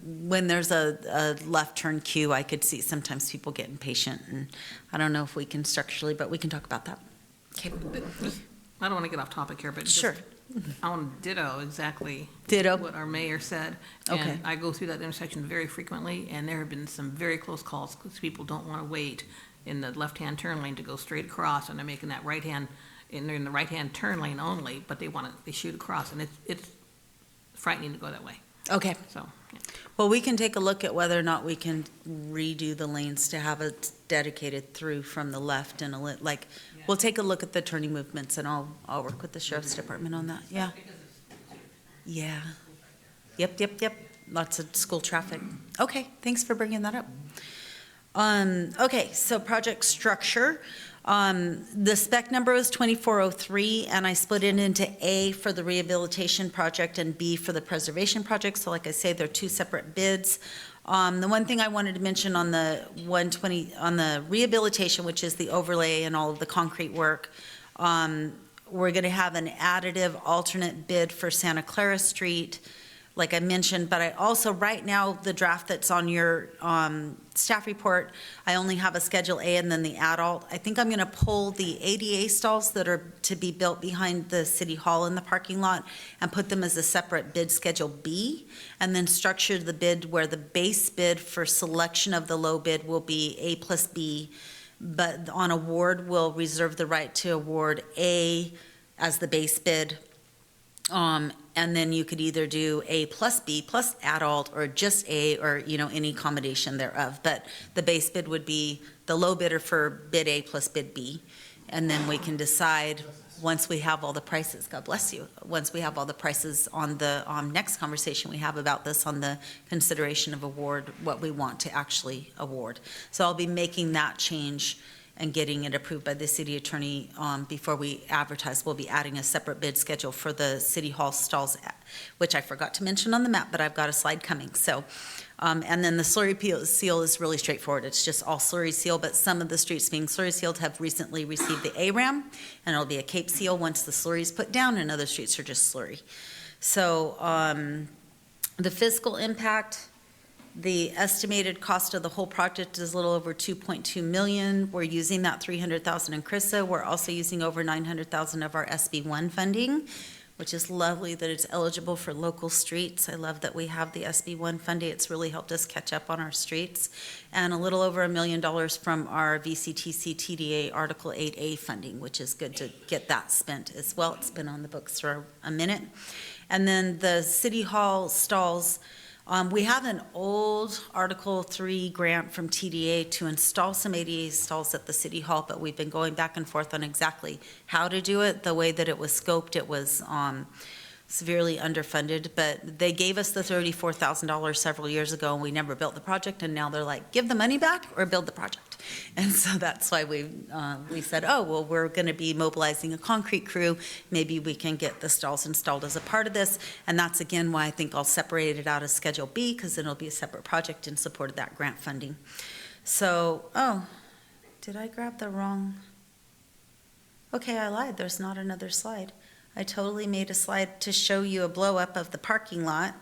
[SPEAKER 13] when there's a left turn queue, I could see sometimes people get impatient, and I don't know if we can structurally, but we can talk about that. Okay.
[SPEAKER 9] I don't want to get off topic here, but just,
[SPEAKER 13] Sure.
[SPEAKER 9] I want to ditto exactly
[SPEAKER 13] Ditto.
[SPEAKER 9] what our mayor said.
[SPEAKER 13] Okay.
[SPEAKER 9] And I go through that intersection very frequently, and there have been some very close calls because people don't want to wait in the left-hand turn lane to go straight across, and they're making that right-hand, and they're in the right-hand turn lane only, but they shoot across, and it's frightening to go that way.
[SPEAKER 13] Okay.
[SPEAKER 9] So, yeah.
[SPEAKER 13] Well, we can take a look at whether or not we can redo the lanes to have it dedicated through from the left and we'll take a look at the turning movements, and I'll work with the sheriff's department on that. Yeah. Yeah. Yep. Lots of school traffic. Okay, thanks for bringing that up. Okay, so project structure. The spec number is 2403, and I split it into A for the rehabilitation project and B for the preservation project. So like I say, they're two separate bids. The one thing I wanted to mention on the 120, on the rehabilitation, which is the overlay and all of the concrete work, we're going to have an additive alternate bid for Santa Clara Street, like I mentioned, but I also, right now, the draft that's on your staff report, I only have a Schedule A and then the adult. I think I'm going to pull the ADA stalls that are to be built behind the city hall in the parking lot and put them as a separate bid, Schedule B, and then structure the bid where the base bid for selection of the low bid will be A plus B, but on award, we'll reserve the right to award A as the base bid. And then you could either do A plus B plus adult or just A, or, any combination thereof. But the base bid would be the low bidder for bid A plus bid B. And then we can decide, once we have all the prices, God bless you, once we have all the prices on the next conversation we have about this, on the consideration of award, what we want to actually award. So I'll be making that change and getting it approved by the city attorney before we advertise. We'll be adding a separate bid schedule for the city hall stalls, which I forgot to mention on the map, but I've got a slide coming. So, and then the slurry seal is really straightforward. It's just all slurry seal, but some of the streets being slurry sealed have recently received the ARAM, and it'll be a cape seal once the slurry is put down, and other streets are just slurry. So the fiscal impact, the estimated cost of the whole project is a little over 2.2 million. We're using that 300,000 in CRISA. We're also using over 900,000 of our SB1 funding, which is lovely that it's eligible for local streets. I love that we have the SB1 funding. It's really helped us catch up on our streets. And a little over $1 million from our VCTC TDA Article 8A funding, which is good to get that spent as well. It's been on the books for a minute. And then the City Hall stalls, we have an old Article 3 grant from TDA to install some ADA stalls at the City Hall, but we've been going back and forth on exactly how to do it. The way that it was scoped, it was severely underfunded, but they gave us the $34,000 several years ago, and we never built the project, and now they're like, give the money back or build the project. And so that's why we said, oh, well, we're going to be mobilizing a concrete crew. Maybe we can get the stalls installed as a part of this. And that's, again, why I think I'll separate it out as Schedule B, because then it'll be a separate project in support of that grant funding. So, did I grab the wrong? Okay, I lied. There's not another slide. I totally made a slide to show you a blow up of the parking lot.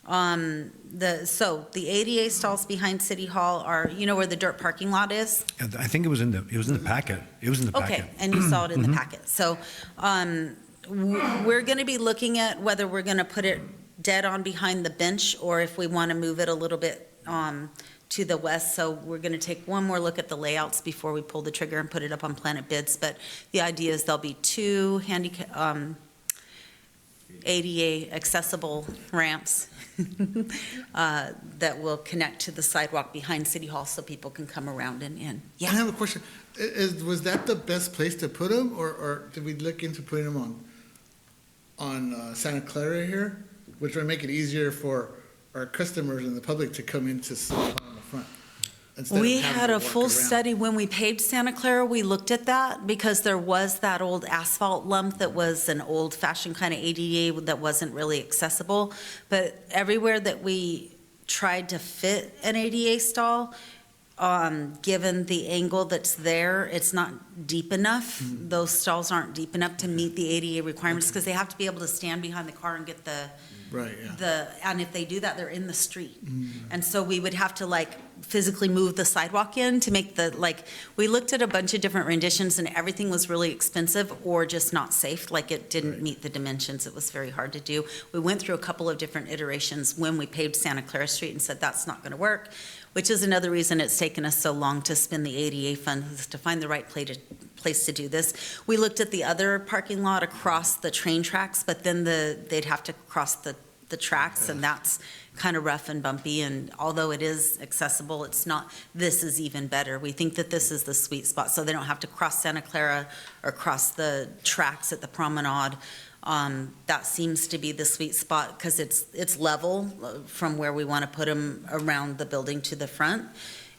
[SPEAKER 13] So the ADA stalls behind City Hall are, where the dirt parking lot is?
[SPEAKER 5] I think it was in the packet. It was in the packet.
[SPEAKER 13] Okay, and you saw it in the packet. So we're going to be looking at whether we're going to put it dead on behind the bench or if we want to move it a little bit to the west. So we're going to take one more look at the layouts before we pull the trigger and put it up on Planet Bids. But the idea is there'll be two ADA accessible ramps that will connect to the sidewalk behind City Hall so people can come around and in.
[SPEAKER 1] I
[SPEAKER 13] Yeah.
[SPEAKER 1] have a question. Was that the best place to put them, or did we look into putting them on Santa Clara here, which would make it easier for our customers and the public to come into City Hall in the front? instead of
[SPEAKER 13] We
[SPEAKER 1] having
[SPEAKER 13] had
[SPEAKER 1] to
[SPEAKER 13] a
[SPEAKER 1] walk
[SPEAKER 13] full
[SPEAKER 1] around?
[SPEAKER 13] study when we paved Santa Clara. We looked at that because there was that old asphalt lump that was an old-fashioned kind of ADA that wasn't really accessible. But everywhere that we tried to fit an ADA stall, given the angle that's there, it's not deep enough. Those stalls aren't deep enough to meet the ADA requirements because they have to be able to stand behind the car and get
[SPEAKER 1] Right, yeah.
[SPEAKER 13] and if they do that, they're in the street. And so we would have to physically move the sidewalk in to make we looked at a bunch of different renditions and everything was really expensive or just not safe, it didn't meet the dimensions. It was very hard to do. We went through a couple of different iterations when we paved Santa Clara Street and said that's not gonna work, which is another reason it's taken us so long to spend the ADA funds to find the right place to do this. We looked at the other parking lot across the train tracks, but then they'd have to cross the tracks, and that's kind of rough and bumpy, and although it is accessible, it's not. This is even better. We think that this is the sweet spot, so they don't have to cross Santa Clara or cross the tracks at the promenade. That seems to be the sweet spot because it's level from where we want to put them around the building to the front.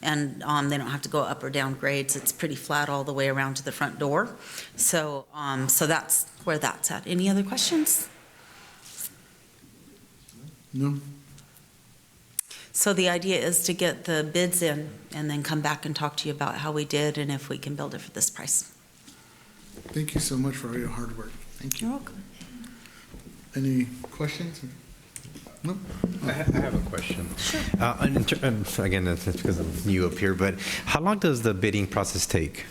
[SPEAKER 13] And they don't have to go up or down grades. It's pretty flat all the way around to the front door. So that's where that's at. Any other questions?
[SPEAKER 1] No?
[SPEAKER 13] So the idea is to get the bids in and then come back and talk to you about how we did and if we can build it for this price.
[SPEAKER 1] Thank you so much for all your hard work. Thank you.
[SPEAKER 13] You're welcome.
[SPEAKER 1] Any questions? No?
[SPEAKER 10] I have a question. Sure. And again, it's because I'm new up here, but how long does the bidding process take?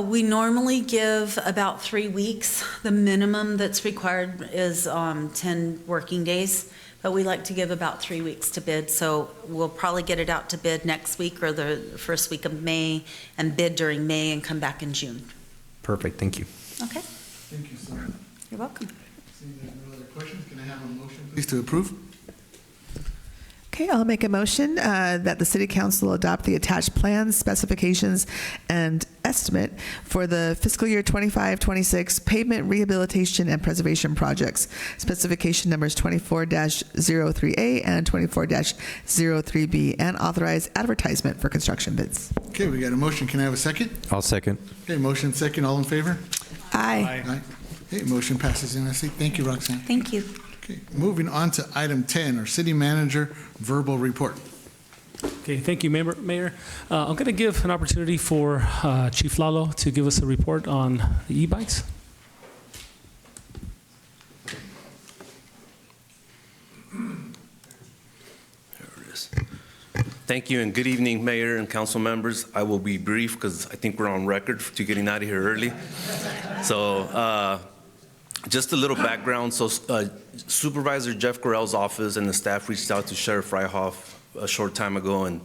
[SPEAKER 13] We normally give about 3 weeks. The minimum that's required is 10 working days, but we like to give about 3 weeks to bid. So we'll probably get it out to bid next week or the first week of May and bid during May and come back in June.
[SPEAKER 10] Perfect, thank you.
[SPEAKER 13] Okay,
[SPEAKER 1] Thank you so much.
[SPEAKER 13] you're welcome.
[SPEAKER 1] Seeing there's no other questions, can I have a motion, please, to approve?
[SPEAKER 7] Okay, I'll make a motion that the City Council adopt the attached plans, specifications, and estimate for the fiscal year 25-26 pavement rehabilitation and preservation projects, specification numbers 24-03A and 24-03B, and authorize advertisement for construction bids.
[SPEAKER 1] Okay, we got a motion. Can I have a second?
[SPEAKER 10] I'll second.
[SPEAKER 1] Okay, motion second. All in favor?
[SPEAKER 7] Aye.
[SPEAKER 1] Aye. Okay, motion passes unanimously. Thank you, Roxanne.
[SPEAKER 13] Thank you.
[SPEAKER 1] Okay, moving on to item 10, our city manager verbal report.
[SPEAKER 8] Okay, thank you, Mayor. I'm going to give an opportunity for Chief Lalo to give us a report on the e-bikes.
[SPEAKER 2] There it is. Thank you and good evening, Mayor and council members. I will be brief because I think we're on record to getting out of here early. So just a little background. So Supervisor Jeff Gorell's office and the staff reached out to Sheriff Freihoff a short time ago and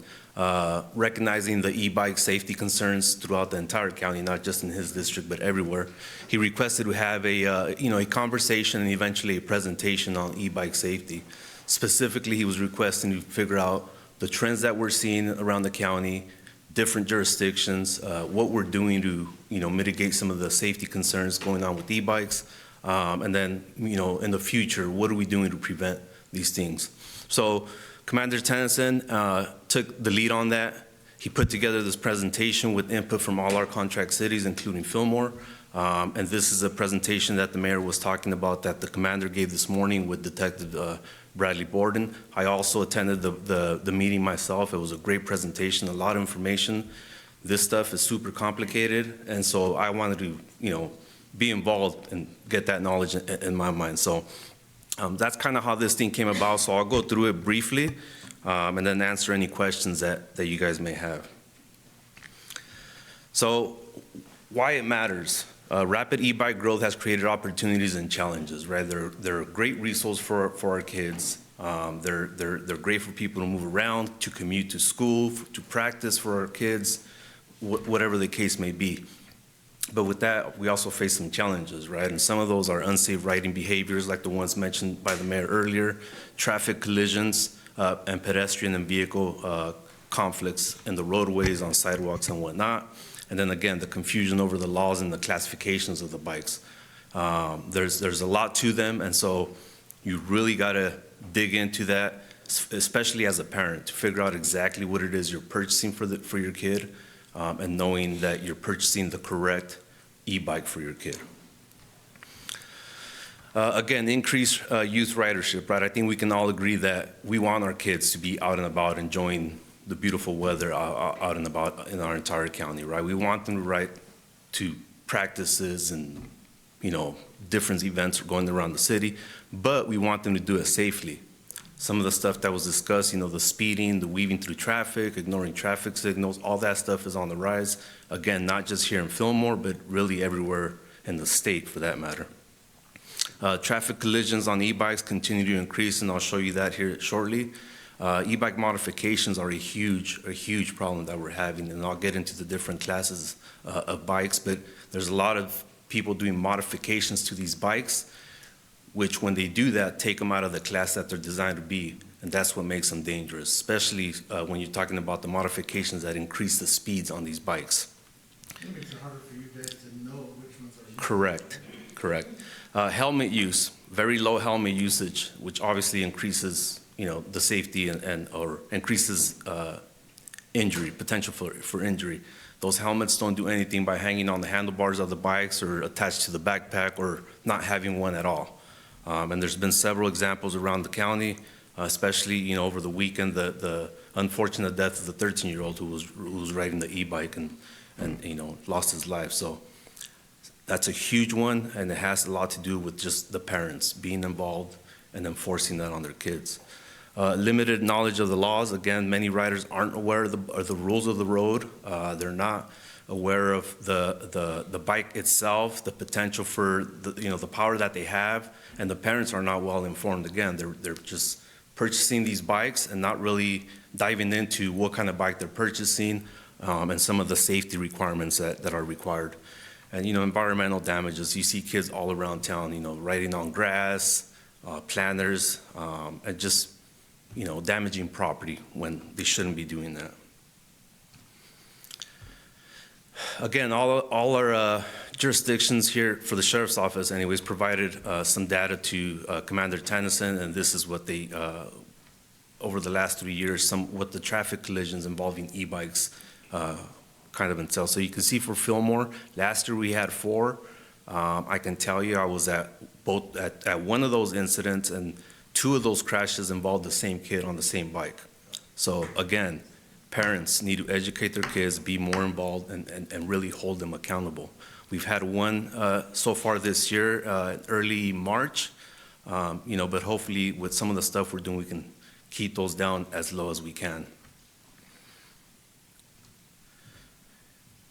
[SPEAKER 2] recognizing the e-bike safety concerns throughout the entire county, not just in his district, but everywhere. He requested we have a conversation and eventually a presentation on e-bike safety. Specifically, he was requesting to figure out the trends that we're seeing around the county, different jurisdictions, what we're doing to mitigate some of the safety concerns going on with e-bikes, and then in the future, what are we doing to prevent these things? So Commander Tennyson took the lead on that. He put together this presentation with input from all our contract cities, including Fillmore. And this is a presentation that the mayor was talking about that the commander gave this morning with Detective Bradley Borden. I also attended the meeting myself. It was a great presentation, a lot of information. This stuff is super complicated, and so I wanted to, be involved and get that knowledge in my mind. So that's kind of how this thing came about. So I'll go through it briefly and then answer any questions that you guys may have. So why it matters. Rapid e-bike growth has created opportunities and challenges, right? They're a great resource for our kids. They're great for people to move around, to commute to school, to practice for our kids, whatever the case may be. But with that, we also face some challenges, right? And some of those are unsafe riding behaviors, like the ones mentioned by the mayor earlier, traffic collisions, and pedestrian and vehicle conflicts in the roadways, on sidewalks and whatnot. And then again, the confusion over the laws and the classifications of the bikes. There's a lot to them, and so you really gotta dig into that, especially as a parent, to figure out exactly what it is you're purchasing for your kid, and knowing that you're purchasing the correct e-bike for your kid. Again, increased youth ridership, right? I think we can all agree that we want our kids to be out and about enjoying the beautiful weather out and about in our entire county, right? We want them to ride to practices and, different events going around the city, but we want them to do it safely. Some of the stuff that was discussed, the speeding, the weaving through traffic, ignoring traffic signals, all that stuff is on the rise. Again, not just here in Fillmore, but really everywhere in the state for that matter. Traffic collisions on e-bikes continue to increase, and I'll show you that here shortly. E-bike modifications are a huge problem that we're having, and I'll get into the different classes of bikes, but there's a lot of people doing modifications to these bikes, which when they do that, take them out of the class that they're designed to be, and that's what makes them dangerous, especially when you're talking about the modifications that increase the speeds on these bikes.
[SPEAKER 1] It makes it harder for you guys to know which ones are.
[SPEAKER 2] Correct. Helmet use, very low helmet usage, which obviously increases, the safety or increases injury, potential for injury. Those helmets don't do anything by hanging on the handlebars of the bikes or attached to the backpack or not having one at all. And there's been several examples around the county, especially, over the weekend, the unfortunate death of the 13-year-old who was riding the e-bike and lost his life. So that's a huge one, and it has a lot to do with just the parents being involved and enforcing that on their kids. Limited knowledge of the laws. Again, many riders aren't aware of the rules of the road. They're not aware of the bike itself, the potential for the power that they have, and the parents are not well informed. Again, they're just purchasing these bikes and not really diving into what kind of bike they're purchasing, and some of the safety requirements that are required. And environmental damages. You see kids all around town, riding on grass, planters, and just damaging property when they shouldn't be doing that. Again, all our jurisdictions here for the sheriff's office anyways provided some data to Commander Tennyson, and this is what they, over the last 3 years, what the traffic collisions involving e-bikes kind of entail. So you can see for Fillmore, last year we had 4. I can tell you I was at one of those incidents, and 2 of those crashes involved the same kid on the same bike. So again, parents need to educate their kids, be more involved, and really hold them accountable. We've had one so far this year, early March, but hopefully with some of the stuff we're doing, we can keep those down as low as we can.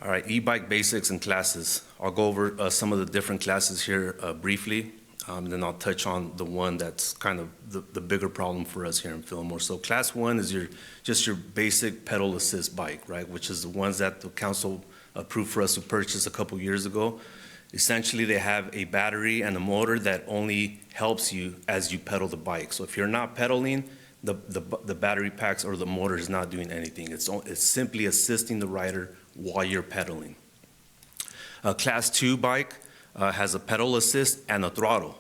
[SPEAKER 2] All right, e-bike basics and classes. I'll go over some of the different classes here briefly. Then I'll touch on the one that's kind of the bigger problem for us here in Fillmore. So class 1 is just your basic pedal assist bike, right? Which is the ones that the council approved for us to purchase a couple years ago. Essentially, they have a battery and a motor that only helps you as you pedal the bike. So if you're not pedaling, the battery packs or the motor is not doing anything. It's simply assisting the rider while you're pedaling. A class 2 bike has a pedal assist and a throttle.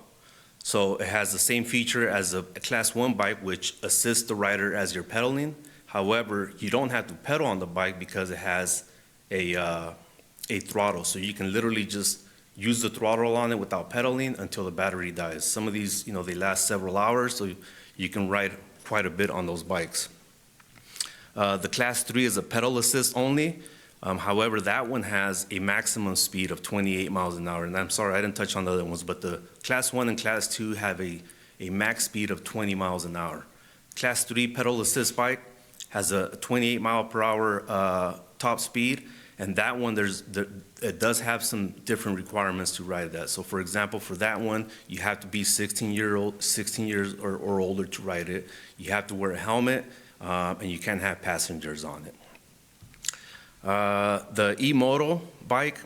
[SPEAKER 2] So it has the same feature as a class 1 bike, which assists the rider as you're pedaling. However, you don't have to pedal on the bike because it has a throttle. So you can literally just use the throttle on it without pedaling until the battery dies. Some of these, they last several hours, so you can ride quite a bit on those bikes. The class 3 is a pedal assist only. However, that one has a maximum speed of 28 miles an hour. And I'm sorry, I didn't touch on the other ones, but the class 1 and class 2 have a max speed of 20 miles an hour. Class 3 pedal assist bike has a 28 mile per hour top speed, And that one, it does have some different requirements to ride that. So for example, for that one, you have to be 16 years or older to ride it. You have to wear a helmet, and you can't have passengers on it. The e-moto bike,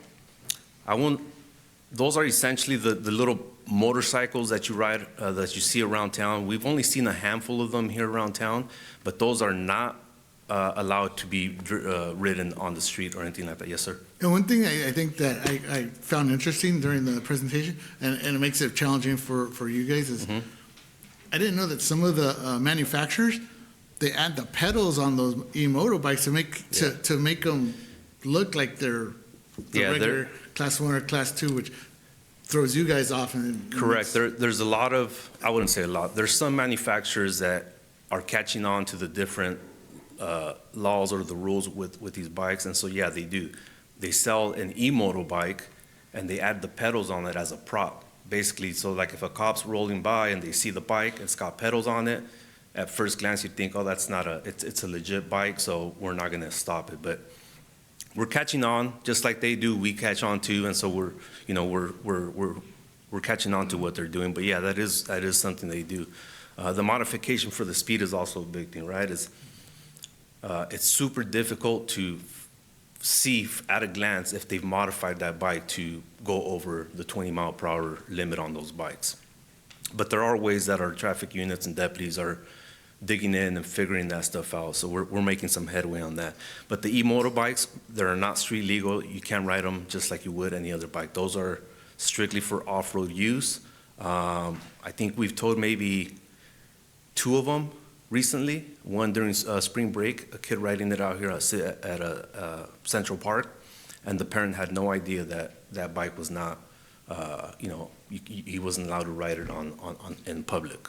[SPEAKER 2] those are essentially the little motorcycles that you ride, that you see around town. We've only seen a handful of them here around town, but those are not allowed to be ridden on the street or anything like that. Yes, sir?
[SPEAKER 1] And one thing I think that I found interesting during the presentation, and it makes it challenging for you guys, is I didn't know that some of the manufacturers, they add the pedals on those e-moto bikes to make them look like they're regular class 1 or class 2, which throws you guys off.
[SPEAKER 2] Correct. There's a lot of, I wouldn't say a lot, there's some manufacturers that are catching on to the different laws or the rules with these bikes, and so yeah, they do. They sell an e-moto bike and they add the pedals on it as a prop. Basically, so like if a cop's rolling by and they see the bike, it's got pedals on it, at first glance you think, oh, that's not it's a legit bike, so we're not gonna stop it. But we're catching on, just like they do, we catch on too, and so we're catching on to what they're doing. But yeah, that is something they do. The modification for the speed is also a big thing, right? It's super difficult to see at a glance if they've modified that bike to go over the 20-mile-per-hour limit on those bikes. But there are ways that our traffic units and deputies are digging in and figuring that stuff out. So we're making some headway on that. But the e-moto bikes, they're not street legal. You can't ride them just like you would any other bike. Those are strictly for off-road use. I think we've towed maybe 2 of them recently. One during spring break, a kid riding it out here at Central Park, and the parent had no idea that that bike was not, he wasn't allowed to ride it in public.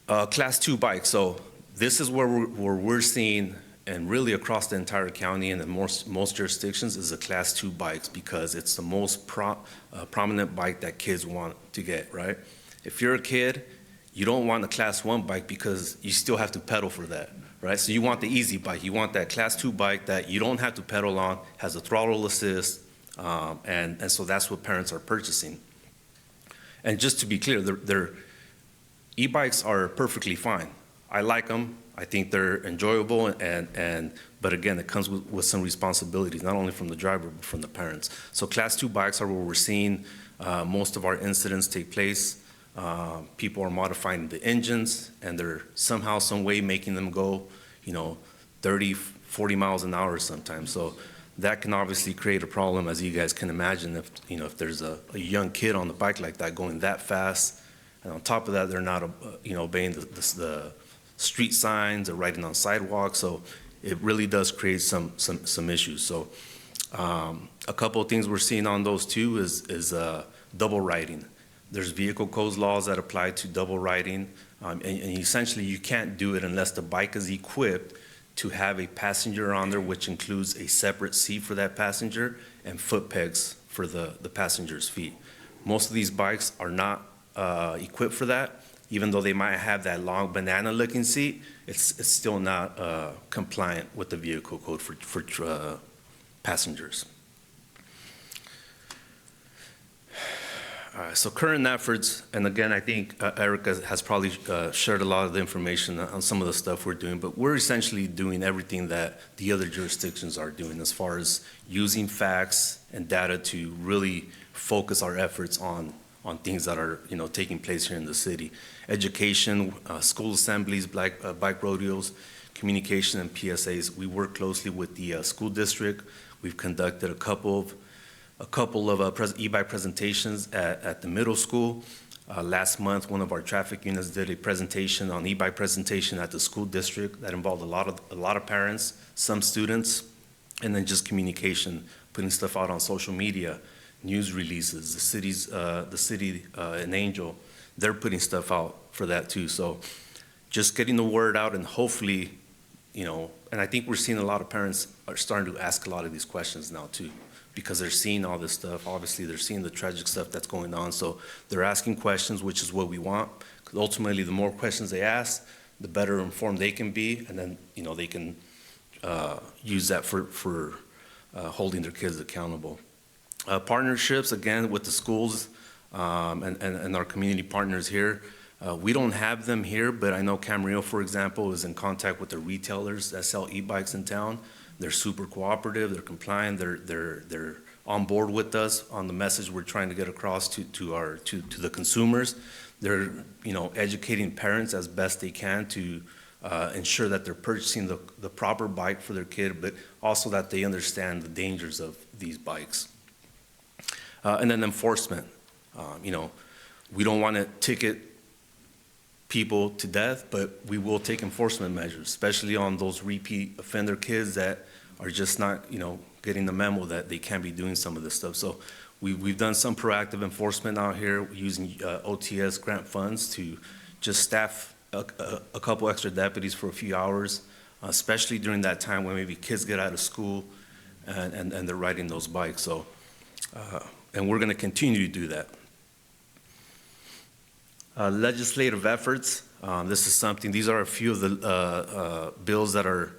[SPEAKER 2] Class 2 bikes. So this is where we're seeing, and really across the entire county and in most jurisdictions, is the Class 2 bikes, because it's the most prominent bike that kids want to get, right? If you're a kid, you don't want a Class 1 bike because you still have to pedal for that, right? So you want the easy bike. You want that Class 2 bike that you don't have to pedal on, has a throttle assist, and so that's what parents are purchasing. And just to be clear, e-bikes are perfectly fine. I like them. I think they're enjoyable, but again, it comes with some responsibilities, not only from the driver, but from the parents. So Class 2 bikes are where we're seeing most of our incidents take place. People are modifying the engines, and they're somehow, some way making them go, 30, 40 miles an hour sometimes. So that can obviously create a problem, as you guys can imagine, if there's a young kid on the bike like that going that fast, and on top of that, they're not obeying the street signs or riding on sidewalks. So it really does create some issues. So a couple of things we're seeing on those too is double riding. There's vehicle codes laws that apply to double riding, and essentially you can't do it unless the bike is equipped to have a passenger on there, which includes a separate seat for that passenger and foot pegs for the passenger's feet. Most of these bikes are not equipped for that. Even though they might have that long banana-looking seat, it's still not compliant with the vehicle code for passengers. So current efforts, and again, I think Erica has probably shared a lot of the information on some of the stuff we're doing, but we're essentially doing everything that the other jurisdictions are doing as far as using facts and data to really focus our efforts on things that are taking place here in the city. Education, school assemblies, bike rodeos, communication, and PSAs. We work closely with the school district. We've conducted a couple of e-bike presentations at the middle school. Last month, one of our traffic units did a presentation on e-bike presentation at the school district that involved a lot of parents, some students, and then just communication, putting stuff out on social media, news releases. The city in Angel, they're putting stuff out for that too. So just getting the word out, and hopefully, and I think we're seeing a lot of parents are starting to ask a lot of these questions now too, because they're seeing all this stuff. Obviously, they're seeing the tragic stuff that's going on. So they're asking questions, which is what we want, because ultimately, the more questions they ask, the better informed they can be, and then they can use that for holding their kids accountable. Partnerships, again, with the schools and our community partners here. We don't have them here, but I know Camarillo, for example, is in contact with the retailers that sell e-bikes in town. They're super cooperative, they're compliant, they're on board with us on the message we're trying to get across to the consumers. They're, educating parents as best they can to ensure that they're purchasing the proper bike for their kid, but also that they understand the dangers of these bikes. And then enforcement. We don't want to ticket people to death, but we will take enforcement measures, especially on those repeat offender kids that are just not, getting the memo that they can't be doing some of this stuff. So we've done some proactive enforcement out here using OTS grant funds to just staff a couple extra deputies for a few hours, especially during that time when maybe kids get out of school and they're riding those bikes. So, and we're going to continue to do that. Legislative efforts. These are a few of the bills that are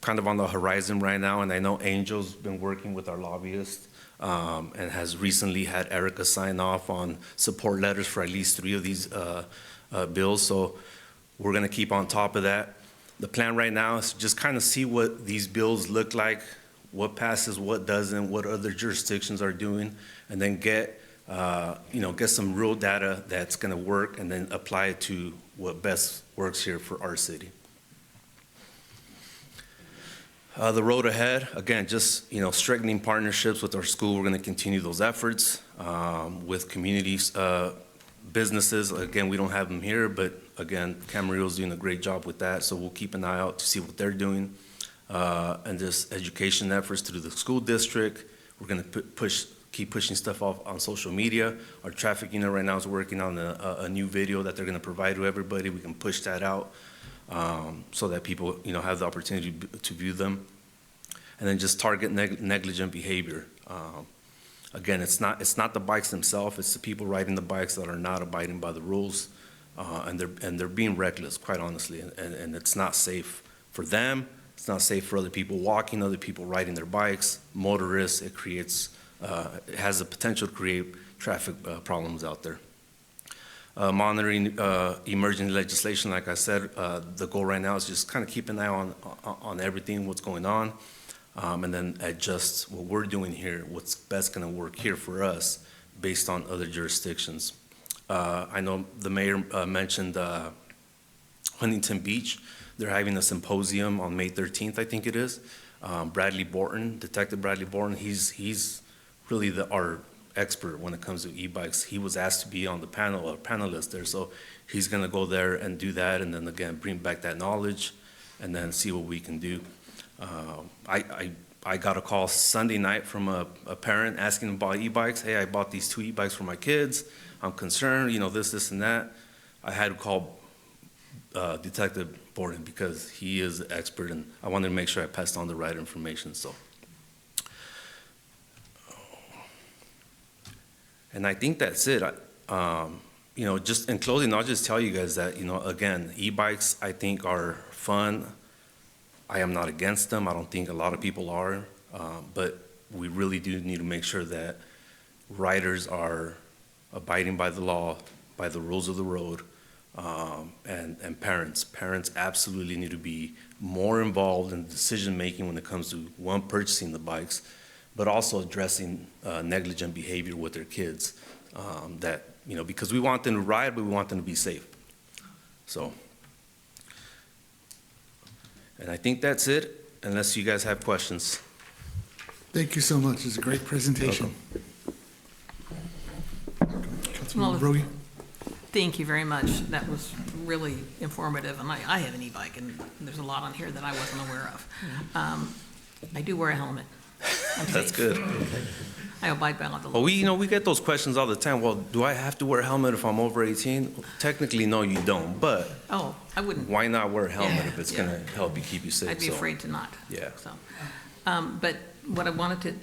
[SPEAKER 2] kind of on the horizon right now, and I know Angel's been working with our lobbyists and has recently had Erica sign off on support letters for at least 3 of these bills, so we're going to keep on top of that. The plan right now is to just kind of see what these bills look like, what passes, what doesn't, what other jurisdictions are doing, and then get some real data that's going to work and then apply it to what best works here for our city. The road ahead, again, just, strengthening partnerships with our school. We're going to continue those efforts with communities, businesses. Again, we don't have them here, but again, Camarillo's doing a great job with that, so we'll keep an eye out to see what they're doing. And just education efforts through the school district. We're going to keep pushing stuff off on social media. Our traffic unit right now is working on a new video that they're going to provide to everybody. We can push that out so that people, have the opportunity to view them. And then just target negligent behavior. Again, it's not the bikes themselves; it's the people riding the bikes that are not abiding by the rules, and they're being reckless, quite honestly. And it's not safe for them. It's not safe for other people walking, other people riding their bikes, motorists. It has the potential to create traffic problems out there. Monitoring emerging legislation, like I said, the goal right now is just kind of keep an eye on everything, what's going on, and then adjust what we're doing here, what's best going to work here for us based on other jurisdictions. I know the mayor mentioned Huntington Beach. They're having a symposium on May 13th, I think it is. Bradley Borton, Detective Bradley Borton, he's really our expert when it comes to e-bikes. He was asked to be on the panel, a panelist there, so he's going to go there and do that, and then again bring back that knowledge, and then see what we can do. I got a call Sunday night from a parent asking about e-bikes. Hey, I bought these 2 e-bikes for my kids. I'm concerned, this and that. I had to call Detective Borton because he is the expert, and I wanted to make sure I passed on the right information. So, and I think that's it. Just in closing, I'll just tell you guys that, again, e-bikes I think are fun. I am not against them. I don't think a lot of people are, but we really do need to make sure that riders are abiding by the law, by the rules of the road, and parents absolutely need to be more involved in decision-making when it comes to, one, purchasing the bikes, but also addressing negligent behavior with their kids, because we want them to ride, but we want them to be safe. So, and I think that's it, unless you guys have questions.
[SPEAKER 1] Thank you so much. It's a great presentation. Councilmember Brogy.
[SPEAKER 9] Thank you very much. That was really informative, and I have an e-bike, and there's a lot on here that I wasn't aware of. I do wear a helmet.
[SPEAKER 2] That's good.
[SPEAKER 9] I abide by all the laws.
[SPEAKER 2] Well, we get those questions all the time. Well, do I have to wear a helmet if I'm over 18? Technically, no, you don't, but
[SPEAKER 9] Oh, I wouldn't.
[SPEAKER 2] why not wear a helmet if it's
[SPEAKER 9] Yeah.
[SPEAKER 2] going to help you keep you safe?
[SPEAKER 9] I'd be afraid to not.
[SPEAKER 2] Yeah.
[SPEAKER 9] So, but what I wanted to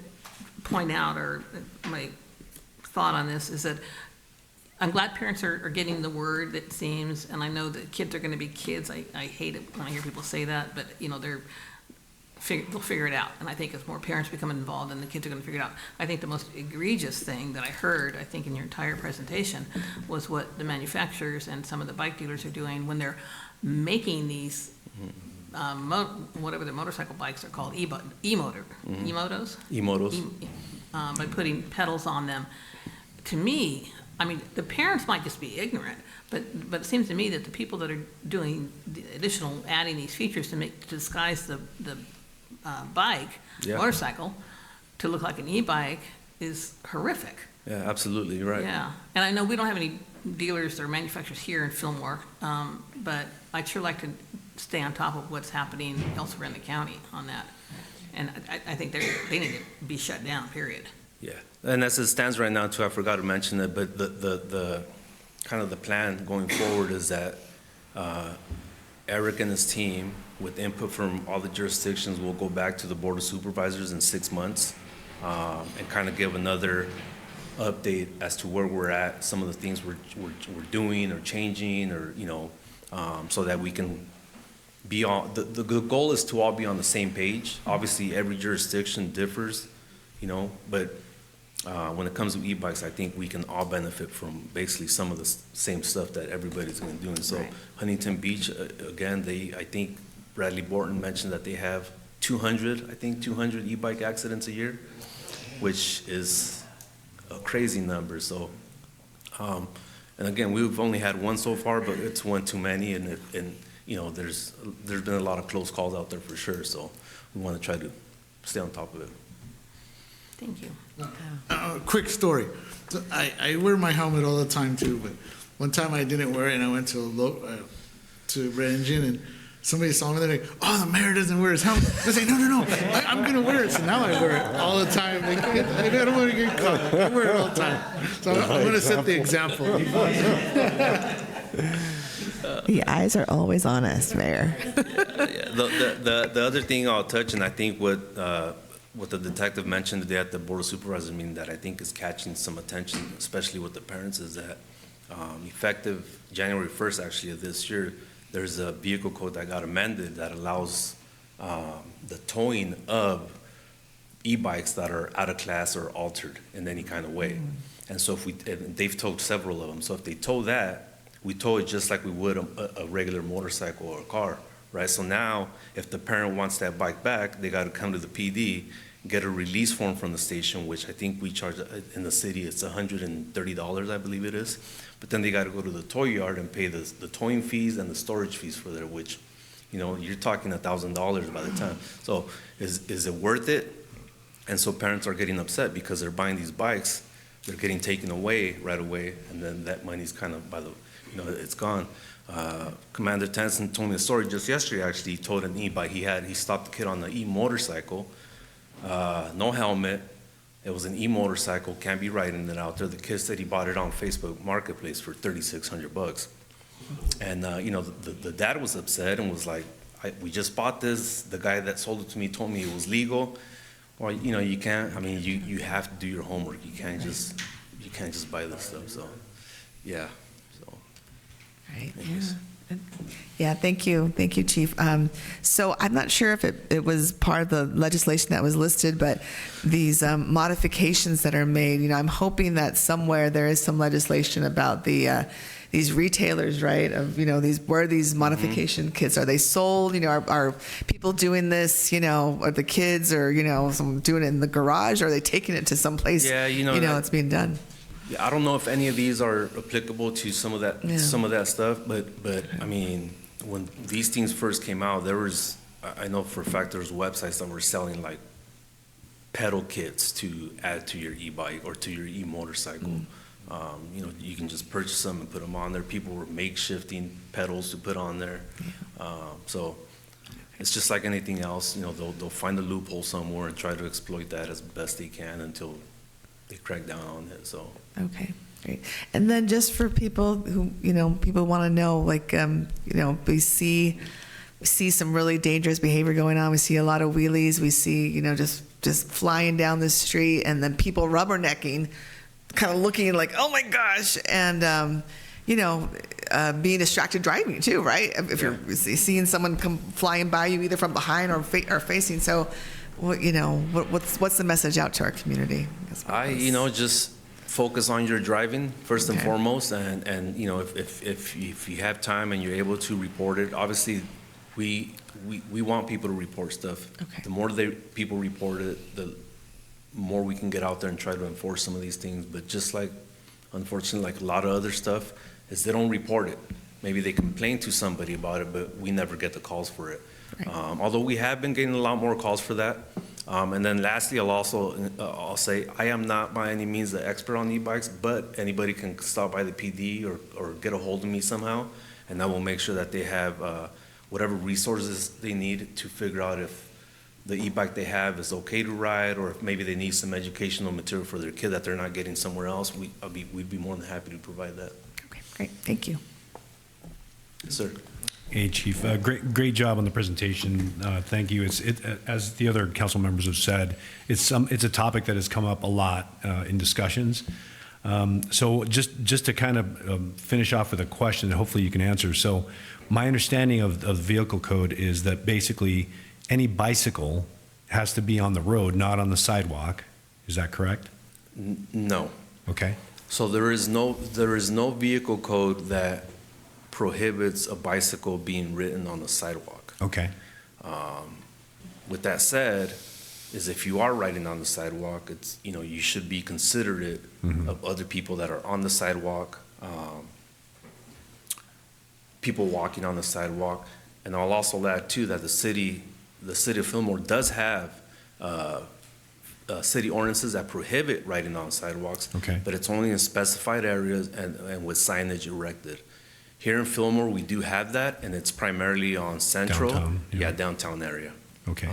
[SPEAKER 9] point out, or my thought on this, is that I'm glad parents are getting the word, it seems, and I know that kids are going to be kids. I hate it when I hear people say that, but, you know, they'll figure it out. And I think as more parents become involved, and the kids are going to figure it out. I think the most egregious thing that I heard, I think in your entire presentation, was what the manufacturers and some of the bike dealers are doing when they're making these, whatever the motorcycle bikes are called, e-motos?
[SPEAKER 2] E-motos.
[SPEAKER 9] By putting pedals on them. To me, I mean, the parents might just be ignorant, but it seems to me that the people that are doing the additional, adding these features to disguise the bike,
[SPEAKER 2] Yeah.
[SPEAKER 9] motorcycle, to look like an e-bike is horrific.
[SPEAKER 2] Yeah, absolutely, you're right.
[SPEAKER 9] Yeah, and I know we don't have any dealers or manufacturers here in Fillmore, but I'd sure like to stay on top of what's happening elsewhere in the county on that. And I think they need to be shut down, period.
[SPEAKER 2] Yeah, and as it stands right now too, I forgot to mention it, but the kind of the plan going forward is that Eric and his team, with input from all the jurisdictions, will go back to the Board of Supervisors in 6 months and kind of give another update as to where we're at, some of the things we're doing or changing, or, you know, so that we can be on, the goal is to all be on the same page. Obviously, every jurisdiction differs, you know, but when it comes to e-bikes, I think we can all benefit from basically some of the same stuff that everybody's going to do. And so
[SPEAKER 9] Right.
[SPEAKER 2] Huntington Beach, again, I think Bradley Borton mentioned that they have 200 e-bike accidents a year, which is a crazy number. So, and again, we've only had one so far, but it's one too many, and you know, there's been a lot of close calls out there for sure. So we want to try to stay on top of it.
[SPEAKER 9] Thank you.
[SPEAKER 1] Quick story. So I wear my helmet all the time too, but one time I didn't wear it and I went to Red Engine and somebody saw me. They're like, "Oh, the mayor doesn't wear his helmet." I say, "No, I'm gonna wear it." So now I wear it all the time. Like, I don't want to get caught. I wear it all the time. So I'm gonna set the example.
[SPEAKER 7] The eyes are always on us, Mayor.
[SPEAKER 2] The other thing I'll touch, and I think what the detective mentioned today at the Board of Supervisors meeting that I think is catching some attention, especially with the parents, is that effective January 1st, actually, of this year, there's a vehicle code that got amended that allows the towing of e-bikes that are out of class or altered in any kind of way. And so and they've towed several of them. So if they tow that, we tow it just like we would a regular motorcycle or a car, right? So now, if the parent wants that bike back, they got to come to the PD, get a release form from the station, which I think we charge in the city, it's $130, I believe it is. But then they got to go to the tow yard and pay the towing fees and the storage fees for there, which, you know, you're talking $1,000 by the time. So is it worth it? And so parents are getting upset because they're buying these bikes, they're getting taken away right away, and then that money's kind of it's gone. Commander Tenson told me a story just yesterday, actually. He towed an e-bike. He stopped the kid on the e-motorcycle, no helmet. It was an e-motorcycle, can't be riding it out there. The kid said he bought it on Facebook Marketplace for $3,600. And, you know, the dad was upset and was like, we just bought this. The guy that sold it to me told me it was legal. Well, you know, you can't, I mean, you have to do your homework. You can't just buy this stuff. So, yeah.
[SPEAKER 7] Right. Yeah, thank you, Chief. So I'm not sure if it was part of the legislation that was listed, but these modifications that are made, you know, I'm hoping that somewhere there is some legislation about these retailers, right? Of, you know, where these modification kits, are they sold? You know, are people doing this? You know, are the kids, or, you know, some doing it in the garage? Or are they taking it to some place?
[SPEAKER 2] Yeah, you know,
[SPEAKER 7] it's being done.
[SPEAKER 2] Yeah, I don't know if any of these are applicable to some of that stuff, but I mean, when these things first came out, I know for a fact there's websites that were selling like pedal kits to add to your e-bike or to your e-motorcycle. You know, you can just purchase them and put them on there. People were makeshifting pedals to put on there. So it's just like anything else. You know, they'll find a loophole somewhere and try to exploit that as best they can until they crack down on it. So.
[SPEAKER 7] Okay, great. And then just for people who, you know, people want to know, like, you know, we see some really dangerous behavior going on. We see a lot of wheelies. We see, you know, just flying down the street, and then people rubbernecking kind of looking like, oh my gosh, and being distracted driving too, right? If you're seeing someone come flying by you either from behind or facing. So, what's the message out to our community?
[SPEAKER 2] Just focus on your driving first and foremost, and if you have time and you're able to report it, obviously we want people to report stuff.
[SPEAKER 7] Okay.
[SPEAKER 2] The more people report it, the more we can get out there and try to enforce some of these things. But just like, unfortunately, like a lot of other stuff, is they don't report it. Maybe they complain to somebody about it, but we never get the calls for it.
[SPEAKER 7] Right.
[SPEAKER 2] Although we have been getting a lot more calls for that. And then lastly, I'll say, I am not by any means the expert on e-bikes, but anybody can stop by the PD or get a hold of me somehow, and I will make sure that they have whatever resources they need to figure out if the e-bike they have is okay to ride, or if maybe they need some educational material for their kid that they're not getting somewhere else. We'd be more than happy to provide that.
[SPEAKER 7] Okay, great. Thank you.
[SPEAKER 2] Yes, sir.
[SPEAKER 5] Hey, Chief, great job on the presentation. Thank you. As the other council members have said, it's a topic that has come up a lot in discussions. So just to kind of finish off with a question that hopefully you can answer. So my understanding of the vehicle code is that basically any bicycle has to be on the road, not on the sidewalk. Is that correct?
[SPEAKER 2] No.
[SPEAKER 5] Okay.
[SPEAKER 2] So there is no vehicle code that prohibits a bicycle being ridden on the sidewalk.
[SPEAKER 5] Okay.
[SPEAKER 2] With that said, is if you are riding on the sidewalk, it's, you should be considerate of other people that are on the sidewalk, people walking on the sidewalk. And I'll also add too that the city of Fillmore does have city ordinances that prohibit riding on sidewalks.
[SPEAKER 5] Okay.
[SPEAKER 2] But it's only in specified areas and with signage erected. Here in Fillmore, we do have that, and it's primarily on Central.
[SPEAKER 5] Downtown, yeah.
[SPEAKER 2] Downtown area.
[SPEAKER 5] Okay.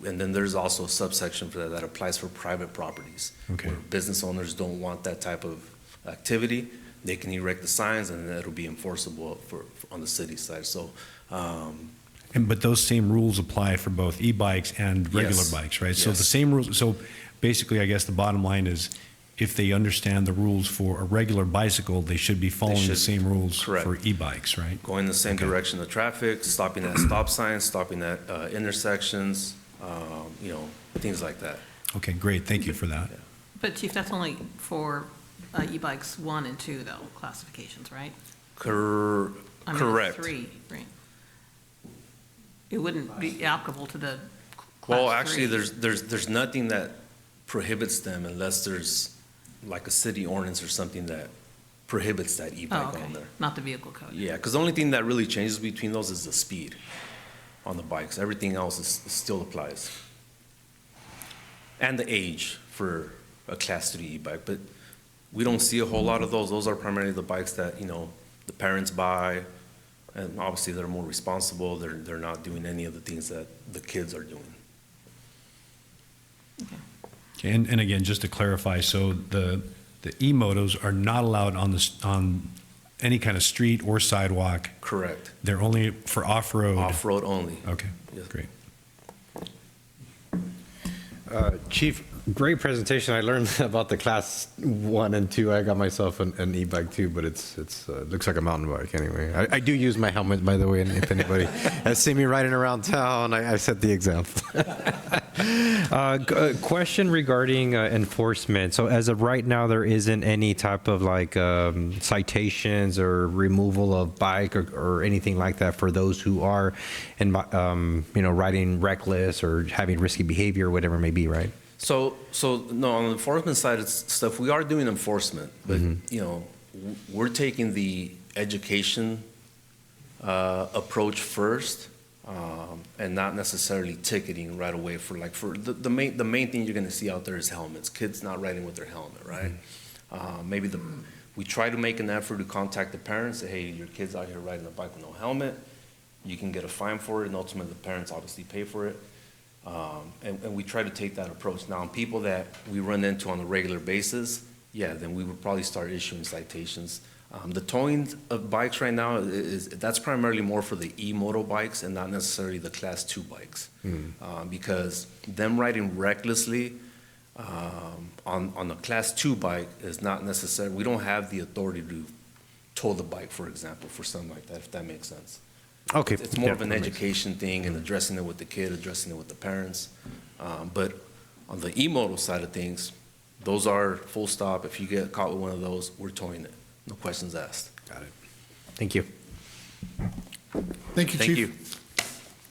[SPEAKER 2] And then there's also a subsection for that applies for private properties.
[SPEAKER 5] Okay.
[SPEAKER 2] Where business owners don't want that type of activity, they can erect the signs, and that'll be enforceable for on the city side. So,
[SPEAKER 5] But those same rules apply for both e-bikes and regular
[SPEAKER 2] Yes.
[SPEAKER 5] bikes, right? So
[SPEAKER 2] Yes.
[SPEAKER 5] the same rules. So basically, I guess the bottom line is, if they understand the rules for a regular bicycle, they should be following the
[SPEAKER 2] should.
[SPEAKER 5] same rules
[SPEAKER 2] Correct.
[SPEAKER 5] for e-bikes, right?
[SPEAKER 2] going the same
[SPEAKER 5] Okay.
[SPEAKER 2] direction of traffic, stopping at stop signs, stopping at intersections, things like that.
[SPEAKER 5] Okay, great. Thank you for that.
[SPEAKER 9] But Chief, that's only for e-bikes 1 and 2, though, classifications, right? I mean,
[SPEAKER 2] Correct.
[SPEAKER 9] 3, right? It wouldn't be applicable to the
[SPEAKER 2] Well,
[SPEAKER 9] Class
[SPEAKER 2] actually,
[SPEAKER 9] 3.
[SPEAKER 2] there's nothing that prohibits them unless there's like a city ordinance or something that prohibits that
[SPEAKER 9] Oh,
[SPEAKER 2] e-bike
[SPEAKER 9] okay,
[SPEAKER 2] on there.
[SPEAKER 9] not the vehicle code.
[SPEAKER 2] Yeah, because the only thing that really changes between those is the speed on the bikes. Everything else still applies. And the age for a Class 3 e-bike, but we don't see a whole lot of those. Those are primarily the bikes that, the parents buy, and obviously they're more responsible. They're not doing any of the things that the kids are doing.
[SPEAKER 5] Okay, and again, just to clarify, so the e-motos are not allowed on any kind of street or sidewalk.
[SPEAKER 2] Correct.
[SPEAKER 5] They're only for off-road.
[SPEAKER 2] Off-road only.
[SPEAKER 5] Okay,
[SPEAKER 2] Yes.
[SPEAKER 5] great.
[SPEAKER 10] Chief, great presentation. I learned about the class 1 and 2. I got myself an e-bike too, but it looks like a mountain bike anyway. I do use my helmet, by the way, and if anybody has seen me riding around town, I set the example. Question regarding enforcement. So as of right now, there isn't any type of citations or removal of bike or anything like that for those who are riding reckless or having risky behavior or whatever it may be, right?
[SPEAKER 2] So no, on the enforcement side, it's stuff, we are doing enforcement, but, we're taking the education approach first, and not necessarily ticketing right away for the main thing you're gonna see out there is helmets, kids not riding with their helmet, right? We try to make an effort to contact the parents, say, hey, your kid's out here riding a bike with no helmet, you can get a fine for it, and ultimately the parents obviously pay for it. And we try to take that approach. Now, on people that we run into on a regular basis, then we would probably start issuing citations. The towing of bikes right now that's primarily more for the e-moto bikes and not necessarily the Class 2 bikes. Because them riding recklessly, On the Class 2 bike is not necessary, we don't have the authority to tow the bike, for example, for something like that, if that makes sense.
[SPEAKER 10] Okay.
[SPEAKER 2] It's more
[SPEAKER 10] Yeah,
[SPEAKER 2] of an
[SPEAKER 10] that makes
[SPEAKER 2] education thing and addressing it with the kid, addressing it with the parents. But on the e-moto side of things, those are full stop. If you get caught with one of those, we're towing it. No questions asked.
[SPEAKER 10] Got it. Thank you.
[SPEAKER 1] Thank you,
[SPEAKER 2] Thank
[SPEAKER 1] Chief.
[SPEAKER 2] you.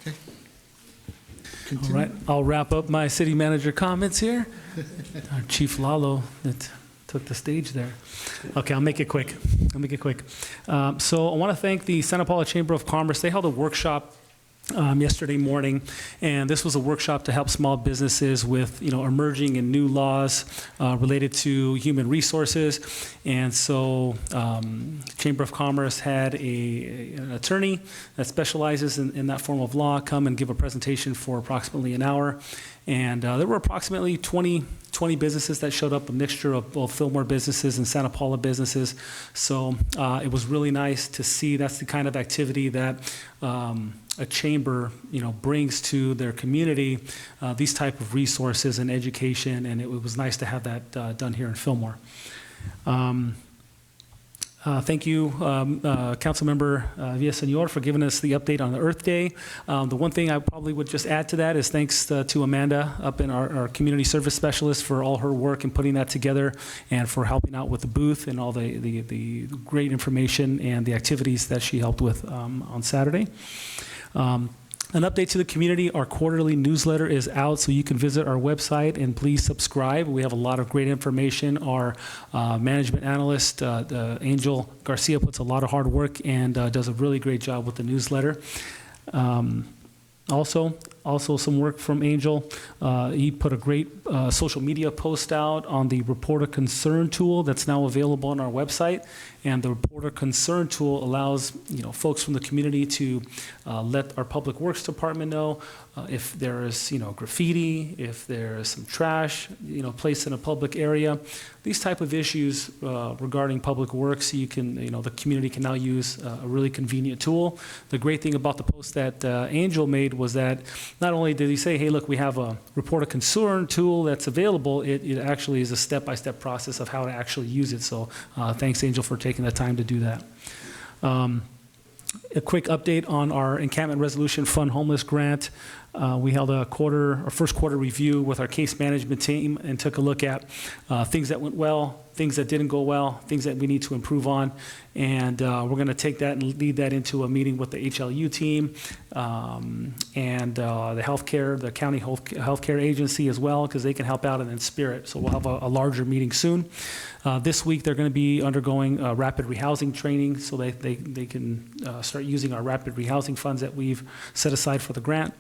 [SPEAKER 1] Okay.
[SPEAKER 8] All
[SPEAKER 1] Continue.
[SPEAKER 8] right, I'll wrap up my city manager comments here. Chief Lalo that took the stage there. Okay, I'll make it quick. So I want to thank the Santa Paula Chamber of Commerce. They held a workshop yesterday morning, and this was a workshop to help small businesses with, emerging and new laws related to human resources. And so Chamber of Commerce had an attorney that specializes in that form of law come and give a presentation for approximately an hour. And there were approximately 20 businesses that showed up, a mixture of both Fillmore businesses and Santa Paula businesses. So it was really nice to see. That's the kind of activity that a chamber, brings to their community, these type of resources and education, and it was nice to have that done here in Fillmore. Thank you, Councilmember Villaseñor, for giving us the update on the Earth Day. The one thing I probably would just add to that is thanks to Amanda up in our community service specialist for all her work in putting that together and for helping out with the booth and all the great information and the activities that she helped with on Saturday. An update to the community, our quarterly newsletter is out, so you can visit our website and please subscribe. We have a lot of great information. Our management analyst, Angel Garcia, puts a lot of hard work and does a really great job with the newsletter. Also some work from Angel. He put a great social media post out on the Reporter Concern tool that's now available on our website. And the Reporter Concern tool allows folks from the community to let our Public Works Department know if there is graffiti, if there is some trash placed in a public area. These type of issues regarding public works, you can the community can now use a really convenient tool. The great thing about the post that Angel made was that not only did he say, hey, look, we have a Report a Concern tool that's available, it actually is a step-by-step process of how to actually use it. So thanks, Angel, for taking the time to do that. A quick update on our Encampment Resolution Fund Homeless Grant. We held a first quarter review with our case management team and took a look at things that went well, things that didn't go well, things that we need to improve on. And we're going to take that and lead that into a meeting with the HLU team and the county healthcare agency as well, because they can help out in spirit. So we'll have a larger meeting soon. This week they're going to be undergoing rapid rehousing training so they can start using our rapid rehousing funds that we've set aside for the grant.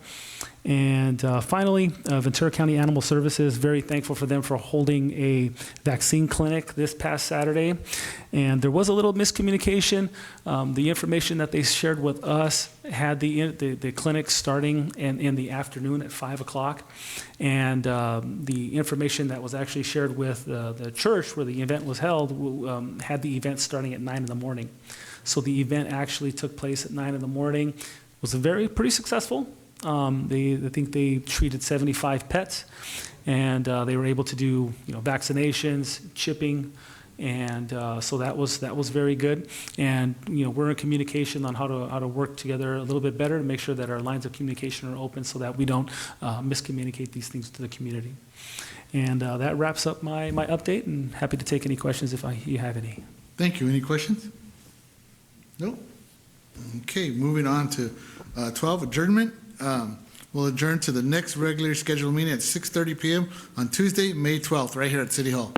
[SPEAKER 8] And finally, Ventura County Animal Services, very thankful for them for holding a vaccine clinic this past Saturday. And there was a little miscommunication. The information that they shared with us had the clinic starting in the afternoon at 5 o'clock. And the information that was actually shared with the church where the event was held had the event starting at 9 in the morning. So the event actually took place at 9 in the morning. It was pretty successful. I think they treated 75 pets, and they were able to do vaccinations, chipping, and so that was very good. And we're in communication on how to work together a little bit better to make sure that our lines of communication are open so that we don't miscommunicate these things to the community. And that wraps up my update, and happy to take any questions if you have any.
[SPEAKER 1] Thank you. Any questions? No? Okay, moving on to 12, adjournment. We'll adjourn to the next regularly scheduled meeting at 6:30 p.m. on Tuesday, May 12th, right here at City Hall.